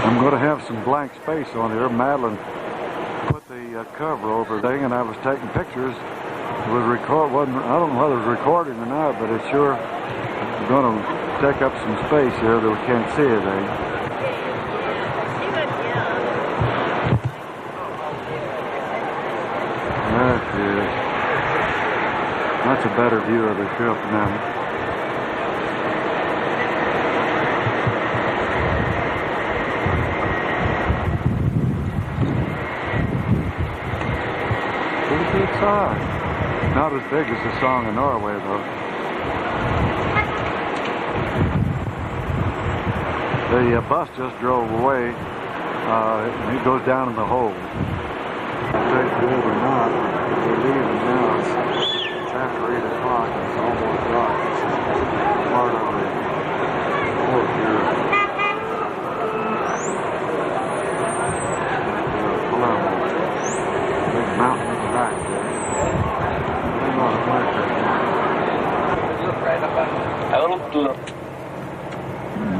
A: I'm going to have some blank space on here. Madeline put the cover over the thing, and I was taking pictures. It was I don't know whether it was recording or not, but it's sure going to take up some space here that we can't see anything. There she is. That's a better view of the ship now. Good size. Not as big as the Song of Norway, though. The bus just drove away. It goes down in the hold. If they good or not, we're leaving now. It's after 8 o'clock. It's almost dark. This is part of the port here. Palermo. Big mountain in the back there.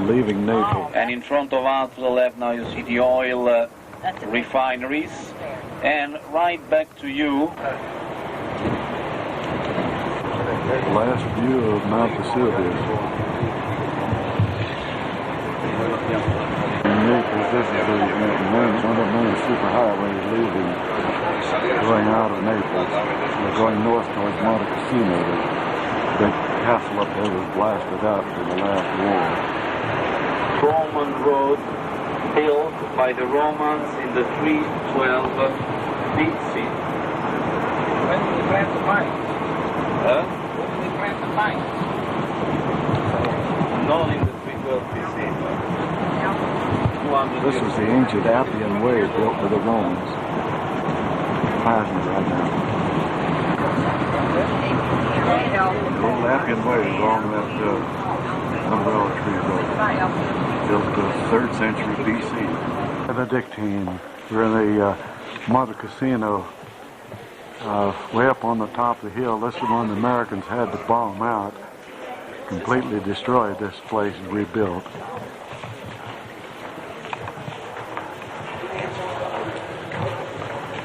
A: Leaving Naples.
K: And in front of us to the left now you see the oil refineries. And right back to you.
A: Last view of Mount Vesuvius. Naples, this is one of the main superhighways leaving, going out of Naples. We're going north towards Monte Cassino. The big castle up there was blasted out in the last war.
K: Roman road built by the Romans in the 312 BC.
L: When did they plant the vines?
K: Huh?
L: When did they plant the vines?
K: Not in the 312 BC.
A: This was the ancient Appian Way built by the Romans. Passing right now. The old Appian Way along that umbrella tree road. Built the 3rd century BC. Benedictine. We're in the Monte Cassino. Way up on the top of the hill. This is the one the Americans had to bomb out. Completely destroyed this place and rebuilt.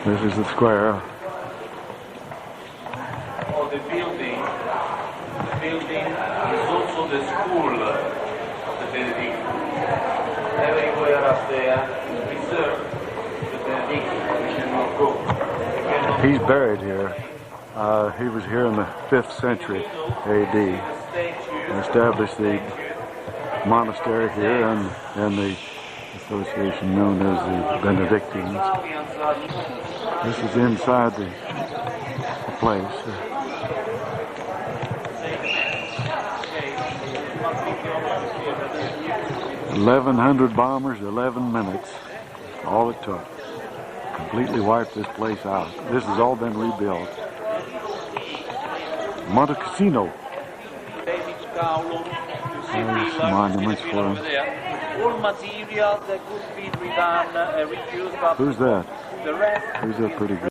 A: This is the square.
K: Oh, the building is also the school of the Benedictine. Everywhere up there is preserved the Benedictine. We cannot go.
A: He's buried here. He was here in the 5th century AD. And established the monastery here and the association known as the Benedictines. This is inside the place. 1,100 bombers, 11 minutes. All it took. Completely wiped this place out. This has all been rebuilt. Monte Cassino. There's monuments for him.
K: All material that could be redone, reused, but
A: Who's that?
K: the rest.
A: Who's that pretty good?